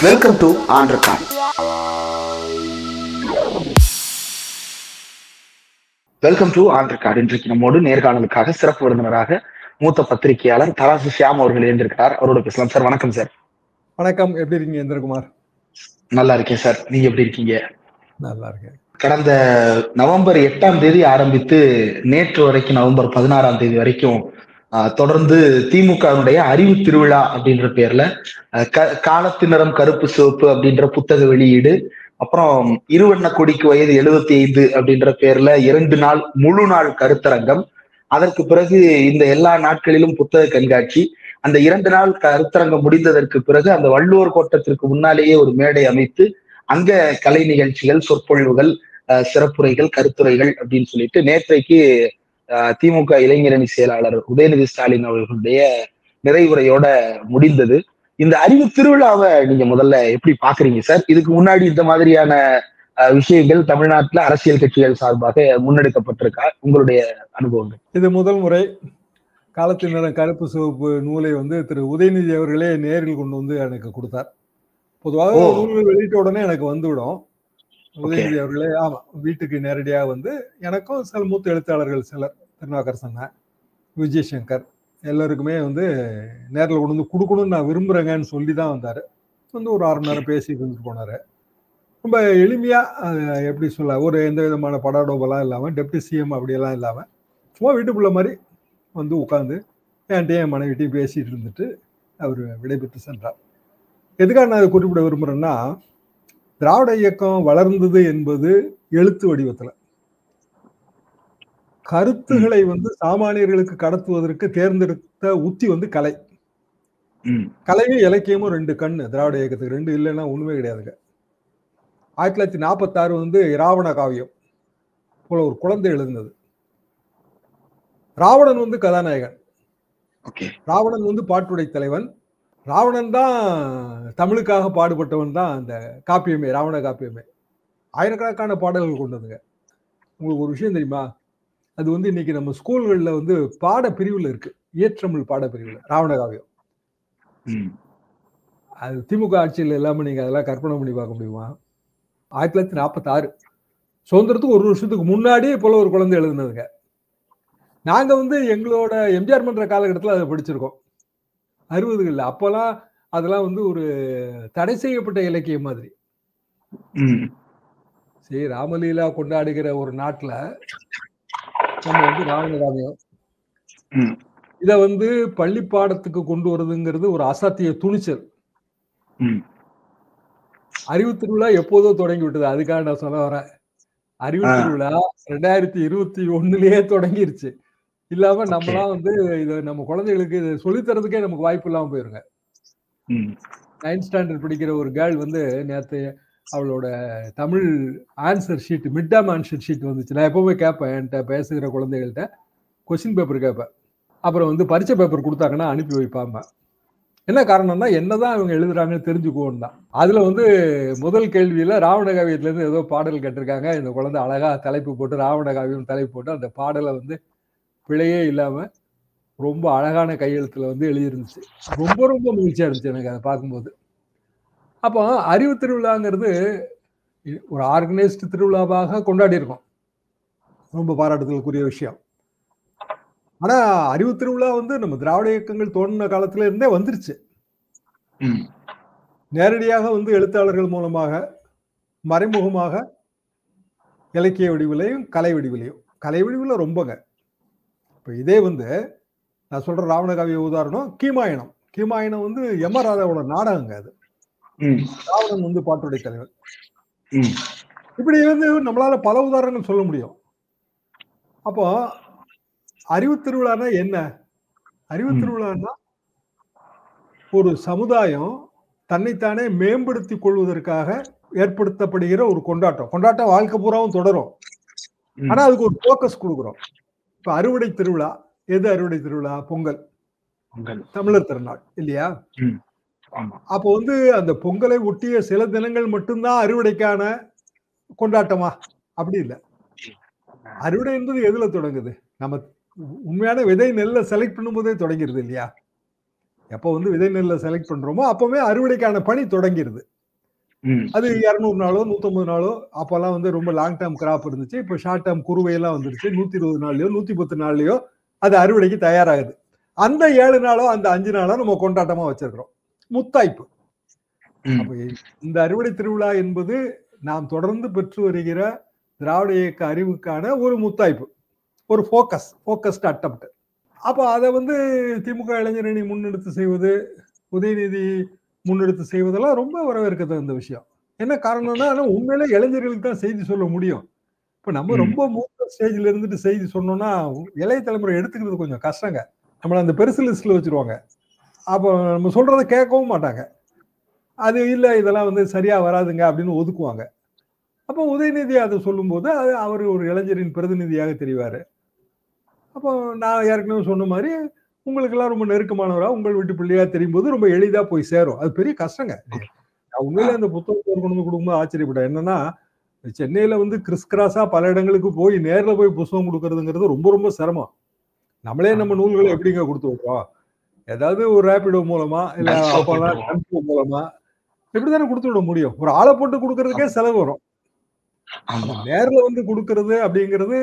Welcome to on record. Welcome to on record. இன்றைக்கு நம்மோடு நேர்காணலுக்காக சிறப்பு விருந்தினராக மூத்த பத்திரிகையாளர் தராசு ஷியாம் அவர்கள் இருந்திருக்கிறார். அவரோட பேசலாம். சார் வணக்கம். சார் வணக்கம். எப்படி இருக்கீங்க இந்திரகுமார்? நல்லா இருக்கேன் சார். நீங்க எப்படி இருக்கீங்க? நல்லா இருக்கேன். கடந்த நவம்பர் 8ஆம் தேதி ஆரம்பித்து நேற்று வரைக்கும் நவம்பர் 16ஆம் தேதி வரைக்கும் தொடர்ந்து திமுகவுடைய அறிவு திருவிழா அப்படின்ற பேர்ல காலத்தின் நிறம் கருப்பு சிவப்பு அப்படின்ற புத்தக வெளியீடு, அப்புறம் இருவண்ண கொடிக்கு வயது 75 அப்படின்ற பேர்ல 2 நாள் முழு நாள் கருத்தரங்கம், அதற்கு பிறகு இந்த எல்லா நாட்களிலும் புத்தக கண்காட்சி, அந்த 2 நாள் கருத்தரங்கம் முடிந்ததற்கு பிறகு அந்த வள்ளுவர் கோட்டத்திற்கு முன்னாலேயே ஒரு மேடை அமைத்து அங்க கலை நிகழ்ச்சிகள், சொற்பொழிவுகள், சிறப்புரைகள், கருத்துரைகள் அப்படின்னு சொல்லிட்டு நேற்றைக்கு திமுக இளைஞரணி செயலாளர் உதயநிதி ஸ்டாலின் அவர்களுடைய நிறைவுரையோட முடிந்தது. இந்த அறிவு திருவிழாவை நீங்க முதல்ல எப்படி பாக்குறீங்க சார்? இதுக்கு முன்னாடி இந்த மாதிரியான விஷயங்கள் தமிழ்நாட்டுல அரசியல் கட்சிகள் சார்பாக முன்னெடுக்கப்பட்டிருக்கா? உங்களுடைய அனுபவங்கள்? இது முதல் முறை. காலத்தின் நிறம் கருப்பு சிவப்பு நூலை திரு உதயநிதி அவர்களே நேரில் கொண்டு வந்து எனக்கு கொடுத்தார். பொதுவாக நூல்கள் வெளியிட்ட உடனே எனக்கு வந்துவிடும். உதயநிதி அவர்களே வீட்டுக்கு நேரடியாக எனக்கும் சில மூத்த எழுத்தாளர்கள் சிலர், திருநாவுக்கரசன், விஜயசங்கர், எல்லாருக்குமே நேரில் கொண்டு வந்து கொடுக்கணும்னு நான் விரும்புகிறேங்கன்னு சொல்லி தான் வந்தார். ஒரு 1/2 மணி நேரம் பேசி இருந்துட்டு போனார். ரொம்ப எளிமையாக, எப்படி சொல்ல, ஒரு எந்த விதமான படாடோபெல்லாம் இல்லாமல், டெப்டி சிஎம் அப்படியெல்லாம் இல்லாமல், சும்மா வீட்டுக்குள்ள மாதிரி உட்காந்து என்கிட்டையும் என் மனைவிட்டையும் பேசிகிட்டு இருந்துட்டு அவர் விடைபெற்று சென்றார். எதுக்காக நான் அதை குறிப்பிட விரும்புகிறேன்னா, திராவிட இயக்கம் வளர்ந்தது என்பது எழுத்து வடிவத்தில். கருத்துக்களை சாமானியர்களுக்கு கடத்துவதற்கு தேர்ந்தெடுத்த உத்தி கலை. கலையும் இலக்கியமும் 2 கண்ணு திராவிட இயக்கத்துக்கு. 2 இல்லைன்னா ஒண்ணுமே கிடையாதுங்க. 1946 இராவண காவியம் போல ஒரு குழந்தை எழுந்தது. ராவணன் கதாநாயகன், ராவணன் பாட்டுடை தலைவன். ராவணன் தான் தமிழுக்காக பாடுபட்டவன் தான் அந்த காப்பியமே, ராவண காப்பியமே. ஆயிரக்கணக்கான பாடல்கள் கொண்டதுங்க. உங்களுக்கு ஒரு விஷயம் தெரியுமா? அது இன்னைக்கு நம்ம ஸ்கூல்களில் பாட பிரிவில் இருக்கு, இயற்றமிழ் பாட பிரிவில் ராவண காவியம். அது திமுக ஆட்சியில் இல்லாமல் நீங்க அதெல்லாம் கற்பனை பண்ணி பார்க்க முடியுமா? 1946 சுதந்திரத்துக்கு 1 வருஷத்துக்கு முன்னாடியே போல ஒரு குழந்தை எழுதுனதுங்க. நாங்க எங்களோட எம்ஜிஆர் மன்ற காலகட்டத்தில் அதை படிச்சிருக்கோம். 60களில். அப்பெல்லாம் அதெல்லாம் ஒரு தடை செய்யப்பட்ட இலக்கியம் மாதிரி. சரி, ராமலீலா கொண்டாடுகிற ஒரு நாட்டுல நம்ம ராவண காவியம் இத பள்ளி பாடத்துக்கு கொண்டு வருதுங்கிறது ஒரு அசாத்திய துணிச்சல். அறிவு திருவிழா எப்போதோ தொடங்கி விட்டது. அதுக்காக நான் சொல்ல வரேன். அறிவு திருவிழா 2021லயே தொடங்கிருச்சு. இல்லாம நம்மளாம் இதை நம்ம குழந்தைகளுக்கு இதை சொல்லித்தரதுக்கே நமக்கு வாய்ப்பு இல்லாம போயிருங்க. 9th ஸ்டாண்டர்ட் படிக்கிற ஒரு கேர்ள் நேற்று அவளோட Tamil answer sheet, mid term answer sheet வந்துச்சு. நான் எப்பவுமே கேட்பேன், என்கிட்ட பேசுகிற குழந்தைகள்கிட்ட கொஸ்டின் பேப்பர் கேட்பேன். அப்புறம் பரீட்சை பேப்பர் கொடுத்தாங்கன்னா அனுப்பி வைப்பாங்க. என்ன காரணம்னா, என்னதான் இவங்க எழுதுறாங்கன்னு தெரிஞ்சுக்குவோம் தான். அதுல முதல் கேள்வியில ராவண காவியத்துல இருந்து ஏதோ பாடல் கேட்டிருக்காங்க. இந்த குழந்தை அழகா தலைப்பு போட்டு ராவண காவியம் தலைப்பு போட்டு அந்த பாடலை பிழையே இல்லாம ரொம்ப அழகான கையெழுத்துல எழுதிருந்துச்சு. ரொம்ப ரொம்ப மகிழ்ச்சியா இருந்துச்சு எனக்கு அதை பார்க்கும்போது. அப்போ அறிவு திருவிழாங்கிறது ஒரு ஆர்கனைஸ்டு திருவிழாவாக கொண்டாடி இருக்கோம். ரொம்ப பாராட்டுதலுக்குரிய விஷயம். ஆனா அறிவு திருவிழா நம்ம திராவிட இயக்கங்கள் தோன்றின காலத்துல இருந்தே வந்துருச்சு. நேரடியாக எழுத்தாளர்கள் மூலமாக, மறைமுகமாக இலக்கிய வடிவிலையும் கலை வடிவிலையும். கலை வடிவில் ரொம்பங்க. இப்ப இதே நான் சொல்ற ராவண காவிய உதாரணம் கீமாயனம். கீமாயனம் எம் ஆர் ராதாவோட நாடகங்க. அது ராவணன் பாட்டுடை தலைவர். இப்படி நம்மளால பல உதாரணங்கள் சொல்ல முடியும். அப்போ அறிவு திருவிழான்னா என்ன? அறிவு திருவிழான்னா ஒரு சமுதாயம் தன்னைத்தானே மேம்படுத்திக் கொள்வதற்காக ஏற்படுத்தப்படுகிற ஒரு கொண்டாட்டம். கொண்டாட்டம் வாழ்க்கை பூராவும் தொடரும். ஆனா அதுக்கு ஒரு போக்கஸ் கொடுக்குறோம். இப்ப அறுவடை திருவிழா. எது அறுவடை திருவிழா? பொங்கல். தமிழர் திருநாள் இல்லையா? அப்போ அந்த பொங்கலை ஒட்டிய சில தினங்கள் மட்டும்தான் அறுவடைக்கான கொண்டாட்டமா? அப்படி இல்லை. அறுவடை என்பது எதுல தொடங்குது? நம்ம உண்மையான விதை நெல்லை செலக்ட் பண்ணும்போதே தொடங்கிருது இல்லையா? எப்போ விதை நெல்லை செலக்ட் பண்றோமோ அப்பவே அறுவடைக்கான பணி தொடங்கிருது. அது 200 நாளோ 150 நாளோ அப்பெல்லாம் வந்து ரொம்ப லாங் டேர்ம் கிராப் இருந்துச்சு. இப்போ ஷார்ட் டேர்ம் குறுவையெல்லாம் வந்துருச்சு. 120 நாள்லயோ 110 நாள்லயோ அது அறுவடைக்கு தயாராகுது. அந்த 7 நாளோ அந்த 5 நாளோ நம்ம கொண்டாட்டமா வச்சிருக்கிறோம். முத்தாய்ப்பு. அப்ப இந்த அறுவடை திருவிழா என்பது நாம் தொடர்ந்து பெற்று வருகிற திராவிட இயக்க அறிவுக்கான ஒரு முத்தாய்ப்பு, ஒரு போக்கஸ்ட் அட்டம்ப்ட். அப்போ அதை வந்து திமுக இளைஞரணி முன்னெடுத்து செய்வது, உதயநிதி முன்னெடுத்து செய்வதெல்லாம் ரொம்ப வரவேற்க தகுந்த விஷயம். என்ன காரணம்னா உண்மையிலே இளைஞர்களுக்கு தான் செய்தி சொல்ல முடியும். இப்ப நம்ம ரொம்ப மூத்த ஸ்டேஜ்ல இருந்துட்டு செய்தி சொன்னோம்னா இளைய தலைமுறை எடுத்துக்கிறது கொஞ்சம் கஷ்டங்க. நம்மள அந்த பெருசு லிஸ்ட்ல வச்சிருவாங்க. அப்போ நம்ம சொல்றதை கேட்கவும் மாட்டாங்க. அது இல்லை இதெல்லாம் வந்து சரியா வராதுங்க அப்படின்னு ஒதுக்குவாங்க. அப்போ உதயநிதி அதை சொல்லும்போது அது அவர் ஒரு இளைஞரின் பிரதிநிதியாக தெரிவாரு. அப்போ நான் ஏற்கனவே சொன்ன மாதிரி உங்களுக்கெல்லாம் ரொம்ப நெருக்கமானவரா உங்கள் வீட்டு பிள்ளையா தெரியும் போது ரொம்ப எளிதா போய் சேரும். அது பெரிய கஷ்டங்க. நான் உண்மையிலே அந்த புத்தகத்தை கொண்டு வந்து கொடுக்கும்போது ஆச்சரியப்பட்டேன். என்னன்னா சென்னையில வந்து கிறிஸ்கிராஸா பல இடங்களுக்கு போய் நேர்ல போய் புத்தகம் கொடுக்கறதுங்கிறது ரொம்ப ரொம்ப சிரமம். நம்மளே நம்ம நூல்களை எப்படிங்க கொடுத்து வைப்போம்? ஏதாவது ஒரு ரேபிடோ மூலமா இல்ல அப்பெல்லாம் கன்ஃபோ மூலமா எப்படிதானே கொடுத்து விட முடியும்? ஒரு ஆளை போட்டு கொடுக்கறதுக்கே செலவு வரும். நேர்ல வந்து கொடுக்கறது அப்படிங்கிறது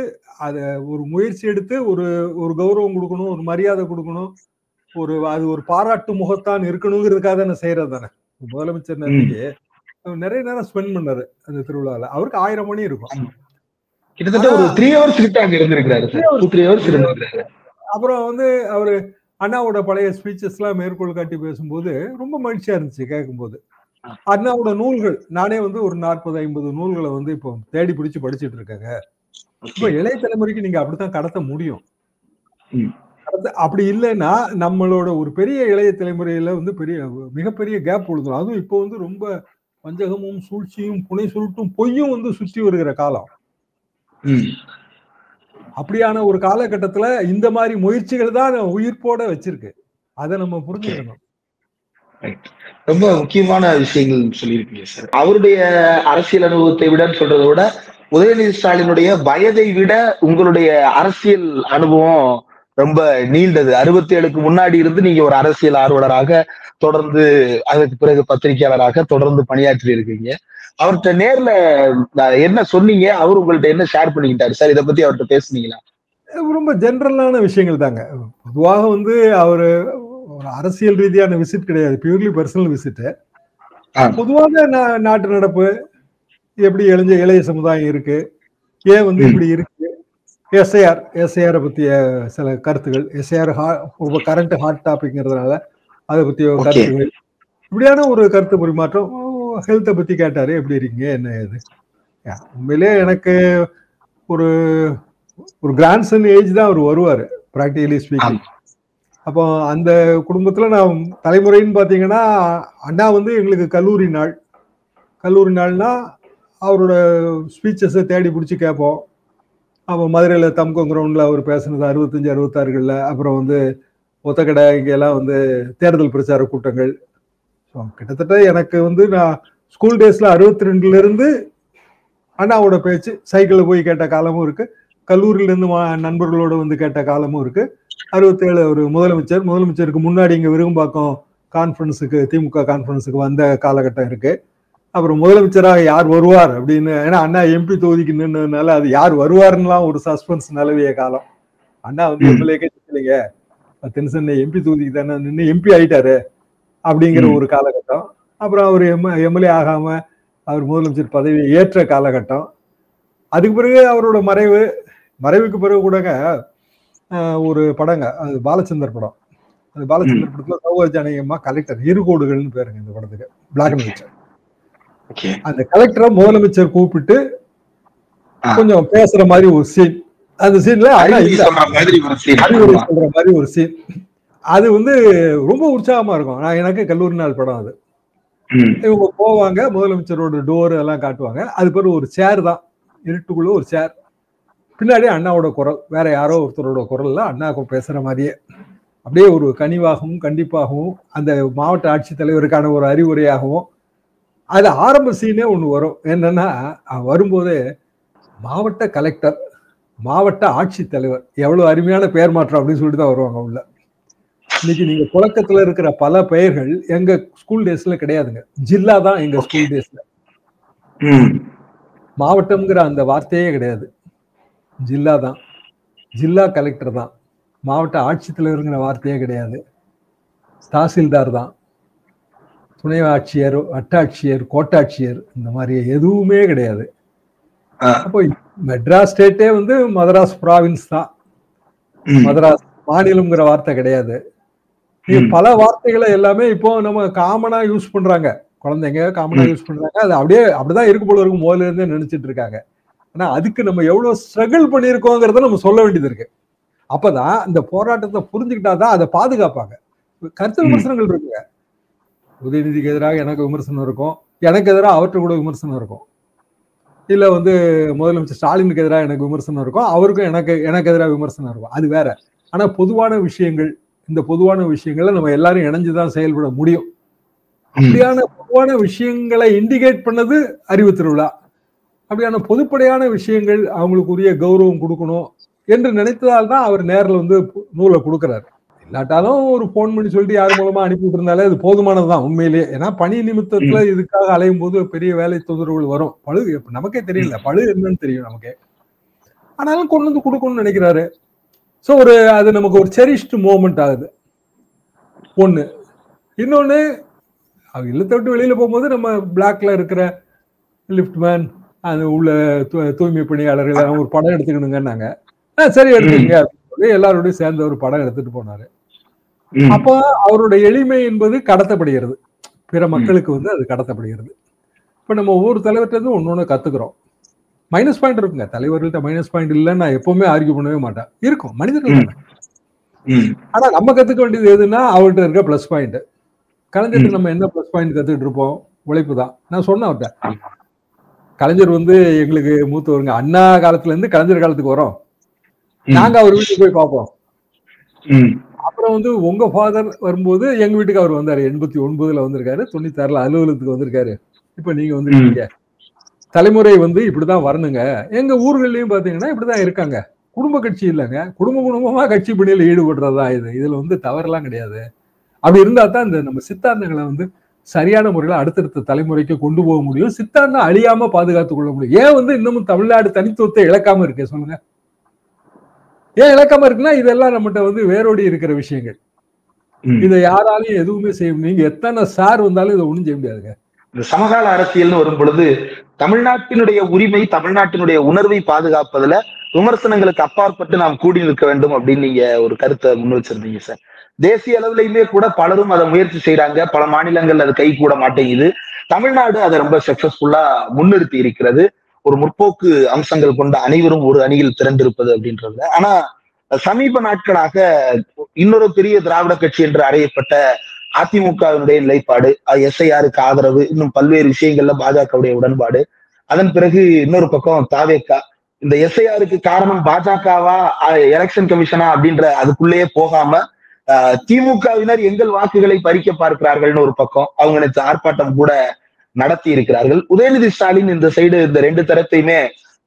அத ஒரு முயற்சி எடுத்து ஒரு கௌரவம் கொடுக்கணும், ஒரு மரியாதை கொடுக்கணும், அது ஒரு பாராட்டு முகத்தான் இருக்கணுங்கிறதுக்காக தானே செய்யறது தானே. முதலமைச்சர் நேரத்துக்கு நிறைய நேரம் ஸ்பெண்ட் பண்ணாரு அந்த திருவிழால. அவருக்கு 1000 மணி இருக்கும். கிட்டத்தட்ட ஒரு 3 hours கிட்ட அங்க இருந்திருக்காரு. 2-3 hours இருந்திருக்காரு. அப்புறம் வந்து அவரு அண்ணாவோட பழைய ஸ்பீச்சஸ் எல்லாம் மேற்கோள் காட்டி பேசும்போது ரொம்ப மகிழ்ச்சியா இருந்துச்சு கேட்கும்போது. அண்ணாவோட நூல்கள் நானே வந்து ஒரு 40-50 நூல்களை வந்து இப்போ தேடி பிடிச்சு படிச்சுட்டு இருக்காங்க. இப்ப இளைய தலைமுறைக்கு நீங்க அப்படித்தான் கடத்த முடியும். அப்படி இல்லைன்னா நம்மளோட ஒரு பெரிய இளைய தலைமுறையில வந்து மிகப்பெரிய கேப் விழுந்துடும். அதுவும் இப்போ வந்து ரொம்ப வஞ்சகமும் சூழ்ச்சியும் புனை சுருட்டும் பொய்யும் வந்து சுற்றி வருகிற காலம். அப்படியான ஒரு காலகட்டத்துல இந்த மாதிரி முயற்சிகள் தான் உயிர்ப்போட வச்சிருக்கு. அதை நம்ம புரிஞ்சுக்கணும். ரொம்ப முக்கியமான விஷயங்கள் சொல்லியிருக்கீங்க சார். அவருடைய அரசியல் அனுபவத்தை விட சொல்றதை விட உதயநிதி ஸ்டாலினுடைய வயதை விட உங்களுடைய அரசியல் அனுபவம் ரொம்ப நீண்டது. 67க்கு முன்னாடி இருந்து நீங்க ஒரு அரசியல் ஆர்வலராக தொடர்ந்து அதற்கு பிறகு பத்திரிகையாளராக தொடர்ந்து பணியாற்றி இருக்கீங்க. அவர்கிட்ட நேர்ல என்ன சொன்னீங்க? அவர் உங்கள்ட்ட என்ன ஷேர் பண்ணிக்கிட்டாரு சார்? இதை பத்தி அவர்கிட்ட பேசுனீங்களா? ரொம்ப ஜெனரலான விஷயங்கள் தாங்க. பொதுவாக வந்து அவரு ஒரு அரசியல் ரீதியான விசிட் கிடையாது, பியூர்லி பர்சனல் விசிட். பொதுவாக நாட்டு நடப்பு எப்படி இளைய சமுதாயம் இருக்கு, ஏன் வந்து இப்படி இருக்கு, எஸ்ஐஆர் பத்திய சில கருத்துகள், எஸ்ஐஆர் கரண்ட் ஹாட் டாபிக்ங்கிறதுனால அதை பத்திய கருத்துகள், இப்படியான ஒரு கருத்து பரிமாற்றம். ஹெல்த்தை பத்தி கேட்டாரு, எப்படி இருக்கீங்க என்ன ஏது. உண்மையிலே எனக்கு ஒரு கிராண்ட்சன் ஏஜ் தான் அவர் வருவாரு பிராக்டிகலி ஸ்பீக்கிங். அப்போ அந்த குடும்பத்துல நான் தலைமுறைன்னு பாத்தீங்கன்னா அண்ணா வந்து எங்களுக்கு கல்லூரி நாள்னா அவரோட ஸ்பீச்சஸை தேடி பிடிச்சி கேட்போம். அப்போ மதுரையில தம்கோ கிரவுண்ட்ல அவர் பேசுனது 65-66களில். அப்புறம் வந்து ஒத்தக்கடை இங்கெல்லாம் வந்து தேர்தல் பிரச்சார கூட்டங்கள். ஸோ கிட்டத்தட்ட எனக்கு வந்து நான் ஸ்கூல் டேஸ்ல 62ல இருந்து அண்ணாவோட பேச்சு சைக்கிளில் போய் கேட்ட காலமும் இருக்கு, கல்லூரியிலேருந்து நண்பர்களோட வந்து கேட்ட காலமும் இருக்கு. 67 ஒரு முதலமைச்சருக்கு முன்னாடி இங்க விருகம்பாக்கம் கான்ஃபரன்ஸுக்கு, திமுக கான்ஃபரன்ஸுக்கு வந்த காலகட்டம் இருக்கு. அப்புறம் முதலமைச்சராக யார் வருவார் அப்படின்னு, ஏன்னா அண்ணா எம்பி தொகுதிக்கு நின்றதுனால அது யார் வருவாருன்னெலாம் ஒரு சஸ்பென்ஸ் நிலவிய காலம். அண்ணா வந்து எம்எல்ஏக்கே இல்லைங்க, தென்சென்னை எம்பி தொகுதிக்கு தானே நின்று எம்பி ஆயிட்டாரு அப்படிங்கிற ஒரு காலகட்டம். அப்புறம் அவர் எம்எல்ஏ ஆகாம அவர் முதலமைச்சர் பதவியை ஏற்ற காலகட்டம். அதுக்கு பிறகு அவரோட மறைவுக்கு பிறகு கூடங்க ஒரு படங்க, அது பாலச்சந்தர் படம். அது பாலச்சந்தர் படத்துல சௌகர் ஜானகியம்மா கலெக்டர், இருகோடுகள்னு பேருங்க இந்த படத்துக்கு, பிளாக் அண்ட் ஒயிட். அந்த கலெக்டரை முதலமைச்சர் கூப்பிட்டு கொஞ்சம் பேசுற மாதிரி ஒரு சீன். அந்த சீன்ல சொல்ற மாதிரி ஒரு சீன். அது வந்து ரொம்ப உற்சாகமா இருக்கும். எனக்கு கல்லூரி நாள் படம் அது. இவங்க போவாங்க, முதலமைச்சரோட டோர் எல்லாம் காட்டுவாங்க. அது பிறகு ஒரு சேர் தான், இருட்டுக்குள்ள ஒரு சேர், பின்னாடி அண்ணாவோட குரல், வேற யாரோ ஒருத்தரோட குரல்ல அண்ணா பேசுற மாதிரியே, அப்படியே ஒரு கனிவாகவும் கண்டிப்பாகவும் அந்த மாவட்ட ஆட்சித்தலைவருக்கான ஒரு அறிவுரையாகவும். அது ஆரம்ப சீனே ஒண்ணு வரும். என்னன்னா வரும்போதே மாவட்ட கலெக்டர், மாவட்ட ஆட்சித்தலைவர், எவ்வளவு அருமையான பெயர் மாற்றம் அப்படின்னு சொல்லிட்டு தான் வருவாங்க உள்ள. இன்னைக்கு நீங்க புழக்கத்துல இருக்கிற பல பெயர்கள் எங்க ஸ்கூல் டேஸ்ல கிடையாதுங்க. ஜில்லா தான் எங்க ஸ்கூல் டேஸ்ல. மாவட்டம்ங்கிற அந்த வார்த்தையே கிடையாது. ஜில்லா தான், ஜில்லா கலெக்டர் தான், மாவட்ட ஆட்சித்தலைவருங்கிற வார்த்தையே கிடையாது. தாசில்தார் தான், துணை ஆட்சியர், வட்டாட்சியர், கோட்டாட்சியர், இந்த மாதிரி எதுவுமே கிடையாது. அப்போ மெட்ராஸ் ஸ்டேட்டே வந்து மதராஸ் ப்ராவின்ஸ் தான், மதராஸ் மாநிலம்ங்கிற வார்த்தை கிடையாது. பல வார்த்தைகளை எல்லாமே இப்போ நம்ம காமனா யூஸ் பண்றாங்க, குழந்தைங்க காமனா யூஸ் பண்றாங்க. அது அப்படியே அப்படிதான் இருக்கு போல இருக்கும் முதல்ல இருந்தே நினைச்சிட்டு இருக்காங்க. ஆனா அதுக்கு நம்ம எவ்வளவு ஸ்ட்ரகிள் பண்ணியிருக்கோங்கிறத நம்ம சொல்ல வேண்டியது இருக்கு. அப்பதான் இந்த போராட்டத்தை புரிஞ்சுக்கிட்டாதான் அதை பாதுகாப்பாங்க. கருத்து விமர்சனங்கள் இருக்குங்க. உதயநிதிக்கு எதிராக எனக்கு விமர்சனம் இருக்கும், எனக்கு எதிராக அவர்கிட்ட கூட விமர்சனம் இருக்கும். இல்ல வந்து முதலமைச்சர் ஸ்டாலினுக்கு எதிராக எனக்கு விமர்சனம் இருக்கும், அவருக்கும் எனக்கு எதிராக விமர்சனம் இருக்கும். அது வேற. ஆனா பொதுவான விஷயங்கள், இந்த பொதுவான விஷயங்களை நம்ம எல்லாரும் இணைஞ்சுதான் செயல்பட முடியும். அப்படியான பொதுவான விஷயங்களை இண்டிகேட் பண்ணது அறிவு திருவிழா. அப்படியான பொதுப்படையான விஷயங்கள் அவங்களுக்கு உரிய கௌரவம் கொடுக்கணும் என்று நினைத்ததால் தான் அவர் நேரில் வந்து நூலை கொடுக்கிறாரு. இல்லாட்டாலும் ஒரு போன் பண்ணி சொல்லிட்டு யார் மூலமா அனுப்பிட்டு இருந்தாலே அது போதுமானதுதான் உண்மையிலேயே. ஏன்னா பணி நிமித்தத்துல இதுக்காக அலையும் போது பெரிய வேலை தொந்தரவுகள் வரும். பழு நமக்கே தெரியல, பழு என்னன்னு தெரியும் நமக்கே. ஆனாலும் கொண்டு வந்து கொடுக்கணும்னு நினைக்கிறாரு. ஸோ அது நமக்கு ஒரு செரிஷ்டு மூமெண்ட் ஆகுது ஒண்ணு. இன்னொன்னு, இல்லத்தை விட்டு வெளியில போகும்போது நம்ம பிளாக்ல இருக்கிற லிப்ட்மேன், அது உள்ள தூய்மை பணியாளர்கள் ஒரு படம் எடுத்துக்கணுங்கன்னாங்க. சரி எடுத்துக்கங்க அப்படின்னு சொல்லி எல்லாரோடையும் சேர்ந்து ஒரு படம் எடுத்துட்டு போனாரு. அப்போ அவருடைய எளிமை என்பது கடத்தப்படுகிறது, பிற மக்களுக்கு வந்து அது கடத்தப்படுகிறது. இப்ப நம்ம ஒவ்வொரு தலைவர்கிட்ட இருந்து ஒன்னொன்னு கத்துக்கிறோம். மைனஸ் பாயிண்ட் இருக்குங்க, தலைவர்கள்ட்ட மைனஸ் பாயிண்ட் இல்லைன்னு நான் எப்பவுமே ஆர்கியூ பண்ணவே மாட்டேன். இருக்கும், மனிதர்கள் தானே. ஆனா நம்ம கத்துக்க வேண்டியது எதுன்னா அவர்கிட்ட இருக்க பிளஸ் பாயிண்ட். கலைஞருக்கு நம்ம என்ன பிளஸ் பாயிண்ட் கத்துக்கிட்டு இருப்போம்? உழைப்பு தான். நான் சொன்னேன் அவர்கிட்ட, கலைஞர் வந்து எங்களுக்கு மூத்தவருங்க, அண்ணா காலத்துல இருந்து கலைஞர் காலத்துக்கு வரோம், நாங்க அவர் வீட்டுக்கு போய் பார்ப்போம். அப்புறம் வந்து உங்க ஃபாதர் வரும்போது எங்க வீட்டுக்கு அவர் வந்தாரு, 89ல வந்திருக்காரு, 96ல அலுவலகத்துக்கு வந்திருக்காரு, இப்ப நீங்க வந்துருக்கீங்க. தலைமுறை வந்து இப்படிதான் வரணுங்க. எங்க ஊர்கள்லயும் பாத்தீங்கன்னா இப்படிதான் இருக்காங்க. குடும்ப கட்சி இல்லைங்க, குடும்பமா கட்சி பணியில் ஈடுபடுறதுதான் இது. இதுல வந்து தவறெல்லாம் கிடையாது. அப்படி இருந்தா தான் இந்த நம்ம சித்தாந்தங்களை வந்து சரியான முறையில அடுத்தடுத்த தலைமுறைக்கு கொண்டு போக முடியும், சித்தாந்தம் அழியாம பாதுகாத்துக் கொள்ள முடியும். ஏன் வந்து இன்னமும் தமிழ்நாடு தனித்துவத்தை இழக்காம இருக்கு சொல்லுங்க? ஏன் இழக்காம இருக்குன்னா இதெல்லாம் நம்மகிட்ட வந்து வேரோடி இருக்கிற விஷயங்கள். இதை யாராலையும் எதுவுமே செய்ய முடியும். நீங்க எத்தனை சார் வந்தாலும் இதை ஒண்ணும் செய்ய முடியாதுங்க. இந்த சமகால அரசியல்னு வரும் பொழுது தமிழ்நாட்டினுடைய உரிமை, தமிழ்நாட்டினுடைய உணர்வை பாதுகாப்பதுல விமர்சனங்களுக்கு அப்பாற்பட்டு நாம் கூடி நிற்க வேண்டும் அப்படின்னு நீங்க ஒரு கருத்தை முன் வச்சிருந்தீங்க சார். தேசிய அளவுலயுமே கூட பலரும் அதை முயற்சி செய்யறாங்க, பல மாநிலங்கள் அது கை கூட மாட்டேங்குது. தமிழ்நாடு அதை ரொம்ப சக்சஸ்ஃபுல்லா முன்னிறுத்தி இருக்கிறது, ஒரு முற்போக்கு அம்சங்கள் கொண்ட அனைவரும் ஒரு அணியில் திரண்டிருப்பது அப்படின்றது. ஆனா சமீப நாட்களாக இன்னொரு பெரிய திராவிட கட்சி என்று அறையப்பட்ட அதிமுகவினுடைய நிலைப்பாடு, எஸ்ஐஆருக்கு ஆதரவு, இன்னும் பல்வேறு விஷயங்கள்ல பாஜகவுடைய உடன்பாடு, அதன் பிறகு இன்னொரு பக்கம் தாவேகா, இந்த எஸ்ஐஆருக்கு காரணம் பாஜகவா எலெக்ஷன் கமிஷனா அப்படின்ற அதுக்குள்ளேயே போகாம திமுகவினர் எங்கள் வாக்குகளை பறிக்க பார்க்கிறார்கள்னு ஒரு பக்கம் அவங்க நேற்று ஆர்ப்பாட்டம் கூட நடத்தி இருக்கிறார்கள். உதயநிதி ஸ்டாலின் இந்த சைடு இந்த ரெண்டு தரத்தையுமே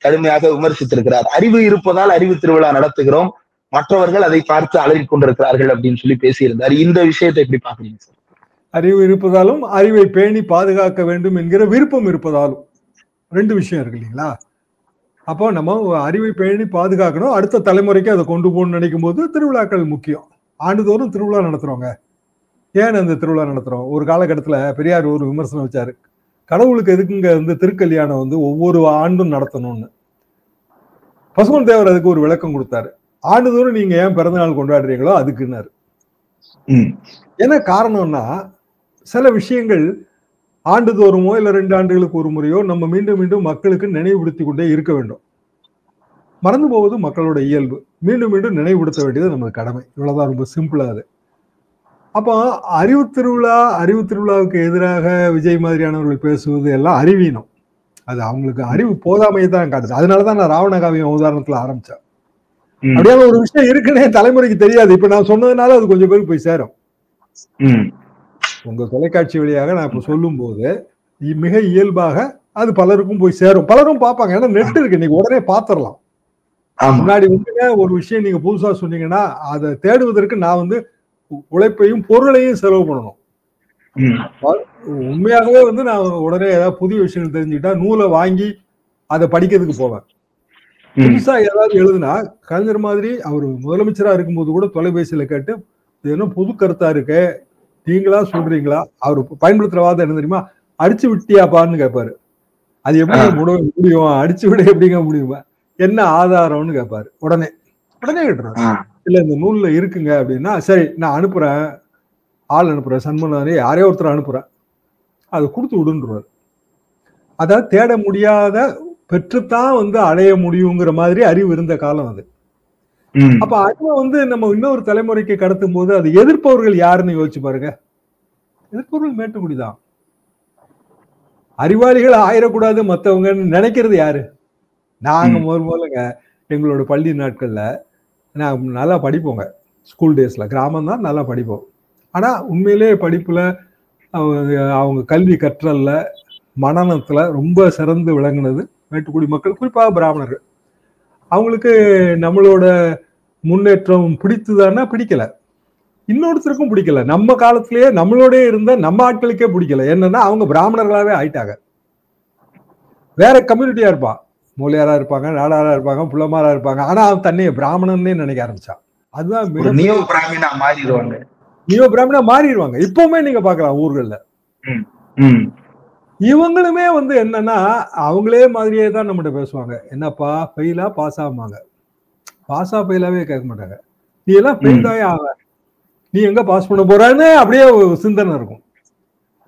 கடுமையாக விமர்சித்திருக்கிறார். அறிவு இருப்பதால் அறிவு திருவிழா நடத்துகிறோம், மற்றவர்கள் அதை பார்த்து அலறிக் கொண்டிருக்கிறார்கள் அப்படின்னு சொல்லி பேசியிருந்தார். இந்த விஷயத்தை எப்படி பாக்குறீங்க சார்? அறிவு இருப்பதாலும் அறிவை பேணி பாதுகாக்க வேண்டும் என்கிற விருப்பம் இருப்பதாலும் ரெண்டு விஷயம் இருக்கு இல்லைங்களா? அப்போ நம்ம அறிவை பேணி பாதுகாக்கணும், அடுத்த தலைமுறைக்கு அதை கொண்டு போகணும்னு நினைக்கும் போது திருவிழாக்கள் முக்கியம். ஆண்டுதோறும் திருவிழா நடத்துறோங்க. ஏன் அந்த திருவிழா நடத்துறோம்? ஒரு காலகட்டத்துல பெரியார் ஒரு விமர்சனம் வச்சாரு, கடவுளுக்கு எதுக்குங்க வந்து திருக்கல்யாணம் வந்து ஒவ்வொரு ஆண்டும் நடத்தணும்னு. பசுமன் தேவர் அதுக்கு ஒரு விளக்கம் கொடுத்தாரு, ஆண்டுதோறும் நீங்க ஏன் பிறந்த நாள் கொண்டாடுறீங்களோ அதுக்குன்னாரு. என்ன காரணம்னா, சில விஷயங்கள் ஆண்டுதோறுமோ இல்ல 2 ஆண்டுகளுக்கு ஒரு முறையோ நம்ம மீண்டும் மீண்டும் மக்களுக்கு நினைவுபடுத்தி கொண்டே இருக்க வேண்டும். மறந்து போவது மக்களோட இயல்பு, மீண்டும் மீண்டும் நினைவுபடுத்த வேண்டியது நமது கடமை. இவ்வளவுதான், ரொம்ப சிம்பிளா அது. அப்போ அறிவு திருவிழாவுக்கு எதிராக விஜய் மாதிரியானவர்கள் பேசுவது எல்லாம் அறிவீனம். அது அவங்களுக்கு அறிவு போதாமையை தான் காட்டுது. அதனாலதான் நான் ராவண காவியம் உதாரணத்துல ஆரம்பிச்சேன். அப்படியான ஒரு விஷயம் இருக்குன்னே தலைமுறைக்கு தெரியாது. இப்ப நான் சொன்னதுனால அது கொஞ்சம் பேருக்கு போய் சேரும். உங்க தொலைக்காட்சி வழியாக நான் இப்ப சொல்லும் போது மிக இயல்பாக அது பலருக்கும் போய் சேரும், பலரும் பார்ப்பாங்க. ஏன்னா நெட் இருக்கு, நீங்க உடனே பாத்திரலாம். முன்னாடி வந்து ஒரு விஷயம் நீங்க புதுசா சொன்னீங்கன்னா அதை தேடுவதற்கு நான் வந்து உழைப்பையும் பொருளையும் செலவு பண்ணணும். உண்மையாகவே வந்து நான் உடனே ஏதாவது புதிய விஷயங்கள் தெரிஞ்சுக்கிட்டா நூலை வாங்கி அதை படிக்கிறதுக்கு போவேன். புதுசா ஏதாவது எழுதுனா கலைஞர் மாதிரி அவர் முதலமைச்சரா இருக்கும்போது கூட தொலைபேசியில கேட்டு இது என்ன புது கருத்தா இருக்கு, நீங்களா சொல்றீங்களா? அவர் பயன்படுத்துற வாதம் என்ன தெரியுமா? அடிச்சு விட்டியாப்பான்னு கேட்பாரு. அது எப்படிங்க முடியும்? அடிச்சு விட எப்படிங்க முடியுமா? என்ன ஆதாரம்னு கேட்பாரு. உடனே கேட்டுருவாரு. இல்ல இந்த நூல்ல இருக்குங்க அப்படின்னா, சரி நான் அனுப்புறேன், ஆள் அனுப்புறேன், சண்முகனாரே யாரையோ ஒருத்தர் அனுப்புறேன், அதை கொடுத்து விடுன்றாரு. அதாவது தேட முடியாத பெற்றுத்தான் வந்து அடைய முடியுங்கிற மாதிரி அறிவு இருந்த காலம் அது. அப்ப அறிவை வந்து நம்ம இன்னொரு தலைமுறைக்கு கடத்தும் போது அது எதிர்ப்பவர்கள் யாருன்னு யோசிச்சு பாருங்க. எதிர்ப்பவர்கள் மேட்டுக்குடிதான். அறிவாளிகள் ஆயிடக்கூடாது மத்தவங்கன்னு நினைக்கிறது யாரு? நாங்க முதல்ல எங்களோட பள்ளி நாட்கள்ல நான் நல்லா படிப்போங்க. ஸ்கூல் டேஸ்ல கிராமம் தான் நல்லா படிப்போம். ஆனா உண்மையிலேயே படிப்புல அவங்க கல்வி கற்றல்ல மனநத்துல ரொம்ப சிறந்து விளங்குனது மேட்டுக்குடி மக்கள், குறிப்பாக பிராமணர்கள். அவங்களுக்கு நம்மளோட முன்னேற்றம் பிடித்துதானா? பிடிக்கல. இன்னொருத்தருக்கும் பிடிக்கல. நம்ம காலத்திலேயே நம்மளோட இருந்த நம்ம ஆட்களுக்கே பிடிக்கல. என்னன்னா அவங்க பிராமணர்களாவே ஆயிட்டாங்க. வேற கம்யூனிட்டியா இருப்பான், மூலையாரா இருப்பாங்க, நாடாரா இருப்பாங்க, புள்ளமாரா இருப்பாங்க. ஆனா அவன் தன்னைய பிராமணன்னே நினைக்க ஆரம்பிச்சான். அதுதான் நியோ பிராமினா மாறிடுவாங்க. நியோ பிராமினா மாறிடுவாங்க. இப்பவுமே நீங்க பாக்கலாம் ஊர்கள்ல. இவங்களுமே வந்து என்னன்னா அவங்களே மாதிரியே தான் நம்மகிட்ட பேசுவாங்க. என்னப்பா ஃபெயிலா பாஸ் ஆகுமாங்க. பாஸா ஃபெயிலாவே கேட்க மாட்டாங்க. நீ எல்லாம் ஃபெயில் தான் ஆக, நீ எங்க பாஸ் பண்ண போறான்னு அப்படியே சிந்தனை இருக்கும்.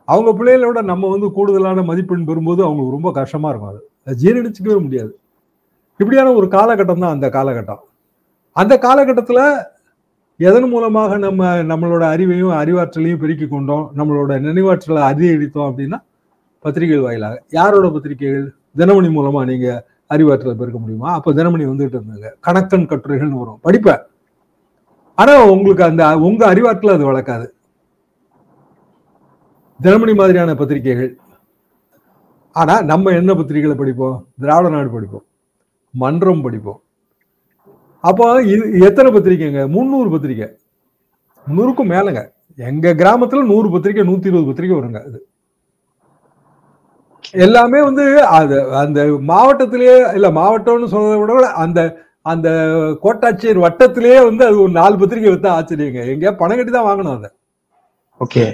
அவங்க பிள்ளைகளோட நம்ம வந்து கூடுதலான மதிப்பெண் பெறும்போது அவங்களுக்கு ரொம்ப கஷ்டமா இருக்கும். அது ஜீரணிச்சுக்கவே முடியாது. இப்படியான ஒரு காலகட்டம் தான் அந்த காலகட்டம். அந்த காலகட்டத்துல எதன் மூலமாக நம்ம நம்மளோட அறிவையும் அறிவாற்றலையும் பெருக்கி கொண்டோம், நம்மளோட நினைவாற்றலை அதிகரித்தோம் அப்படின்னா பத்திரிகைகள் வாயிலாக. யாரோட பத்திரிகைகள்? தினமணி மூலமா நீங்க அறிவாற்றலை பெருக்க முடியுமா? அப்ப தினமணி வந்துட்டு இருந்தாங்க. கணக்கன் கட்டுரைகள்னு வரும், படிப்பேன். ஆனா உங்களுக்கு அந்த உங்க அறிவாற்றலை அது வளர்க்காது. தினமணி மாதிரியான பத்திரிகைகள். ஆனா நம்ம என்ன பத்திரிகைகளை படிப்போம்? திராவிட நாடு படிப்போம், மன்றம் படிப்போம். அப்போ இது எத்தனை பத்திரிகைங்க? 300 பத்திரிகை, 300க்கும் மேலங்க. எங்க கிராமத்துல 100 பத்திரிகை, 120 பத்திரிகை வருங்க. அது எல்லாமே வந்து அது அந்த மாவட்டத்திலேயே இல்ல, மாவட்டம்னு சொல்றதை விட அந்த அந்த கோட்டாட்சியர் வட்டத்திலேயே வந்து அது ஒரு 4 பத்திரிகை வித்தா ஆச்சரியங்க. எங்க பணம் கட்டி தான் வாங்கணும் அதை. ஓகே.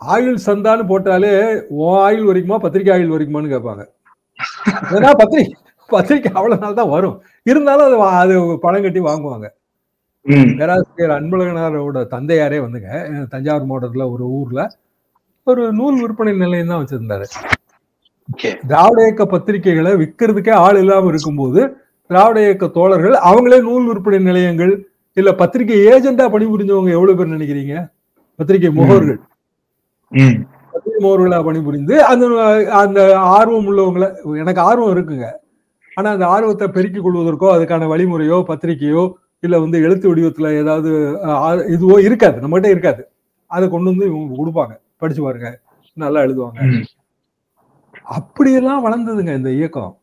ஆயுள் சந்தான்னு போட்டாலே உன் ஆயுள் வரைக்குமா பத்திரிகை ஆயுள் வரைக்குமான்னு கேட்பாங்க. ஏன்னா பத்திரிகை அவ்வளவு நாள் தான் வரும். இருந்தாலும் அது பணம் கட்டி வாங்குவாங்க. பேராசிரியர் அன்பழகனாரோட தந்தையாரே வந்துங்க தஞ்சாவூர் மாவட்டத்துல ஒரு ஊர்ல ஒரு நூல் விற்பனை நிலையம் தான் வச்சிருந்தாரு. திராவிட இயக்க பத்திரிகைகளை விற்கிறதுக்கே ஆள் இல்லாம இருக்கும்போது திராவிட இயக்க தோழர்கள் அவங்களே நூல் விற்பனை நிலையங்கள் இல்ல பத்திரிகை ஏஜெண்டா பணிபுரிஞ்சவங்க எவ்வளவு பேர் நினைக்கிறீங்க? பத்திரிகை முகவர்கள், பத்திரிகை முகவர்களா பணிபுரிந்து அந்த அந்த ஆர்வம் உள்ளவங்களை, எனக்கு ஆர்வம் இருக்குங்க, ஆனா அந்த ஆர்வத்தை பெருக்கிக் கொள்வதற்கோ அதுக்கான வழிமுறையோ பத்திரிகையோ இல்ல வந்து எழுத்து வடிவத்துல ஏதாவது இதுவோ இருக்காது, நம்மகிட்ட இருக்காது. அதை கொண்டு வந்து இவங்க கொடுப்பாங்க, படிச்சு பாருங்க, நல்லா எழுதுவாங்க. அப்படியெல்லாம் வளர்ந்ததுங்க இந்த இயக்கம்.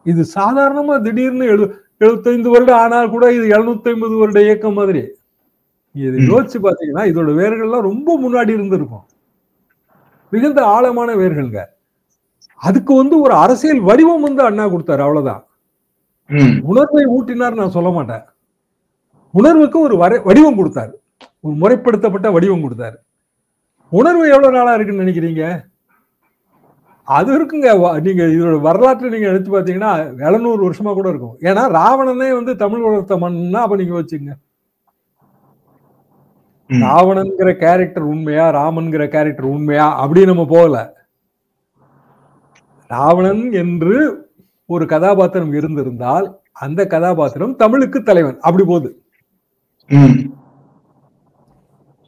இது சாதாரணமா திடீர்னு 75 வருடம் ஆனால் கூட இது 750 வருட இயக்கம் மாதிரி. இது யோசிச்சு பாத்தீங்கன்னா இதோட வேர்கள்லாம் ரொம்ப முன்னாடி இருந்திருக்கும். மிகுந்த ஆழமான வேர்கள்ங்க. அதுக்கு வந்து ஒரு அரசியல் வடிவம் வந்து அண்ணா கொடுத்தாரு, அவ்வளவுதான். உணர்வை ஊட்டினார் நான் சொல்ல மாட்டேன். உணர்வுக்கு ஒரு வடிவம் கொடுத்தாரு, ஒரு முறைப்படுத்தப்பட்ட வடிவம் கொடுத்தாரு. உணர்வு எவ்வளவு நாளா இருக்குன்னு நினைக்கிறீங்க? அது இருக்குங்க. நீங்க இதோட வரலாற்றை நீங்க எடுத்து பாத்தீங்கன்னா 700 வருஷமா கூட இருக்கும். ஏன்னா ராவணனே வந்து தமிழ் வளர்த்த மண்ணா அப்ப நீங்க வச்சுங்க. ராவணன்கிற கேரக்டர் உண்மையா, ராமன்கிற கேரக்டர் உண்மையா அப்படி நம்ம போகல. ராவணன் என்று ஒரு கதாபாத்திரம் இருந்திருந்தால் அந்த கதாபாத்திரம் தமிழுக்கு தலைவன், அப்படி போகுது.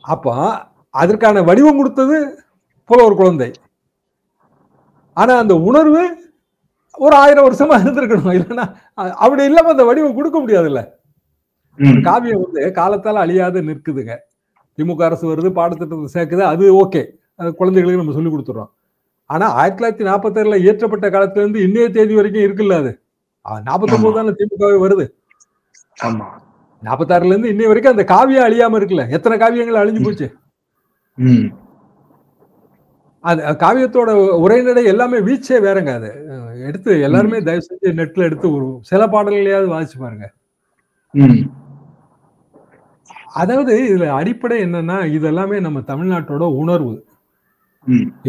அப்ப அதற்கான வடிவம் கொடுத்தது போல ஒரு குழந்தை. ஆனா அந்த உணர்வு ஒரு 1000 வருஷமா இருந்திருக்கணும். இல்லைன்னா அப்படி இல்லாம அந்த வடிவம் கொடுக்க முடியாதுல்ல. காவியம் வந்து காலத்தால அழியாத நிற்குதுங்க. திமுக அரசு வருது, பாடத்திட்டத்தை சேர்க்குது, அது ஓகே, அது குழந்தைகளுக்கு நம்ம சொல்லி கொடுத்துறோம். ஆனா 1946 இயற்றப்பட்ட காலத்துல இருந்து இன்னைய தேதி வரைக்கும் இருக்குல்ல. அது 49 தானே திமுகவே வருது. 46 இருந்து இன்னைய வரைக்கும் அந்த காவியம் அழியாம இருக்குல்ல. எத்தனை காவியங்கள் அழிஞ்சு போச்சு. அது காவியத்தோட உரைநடை எல்லாமே வீச்சே வேறங்க. அது எடுத்து எல்லாருமே தயவு செஞ்சு நெட்ல எடுத்து ஒரு சில பாடல்களையாவது வாசிச்சு பாருங்க. அதாவது இதுல அடிப்படை என்னன்னா, இது எல்லாமே நம்ம தமிழ்நாட்டோட உணர்வு.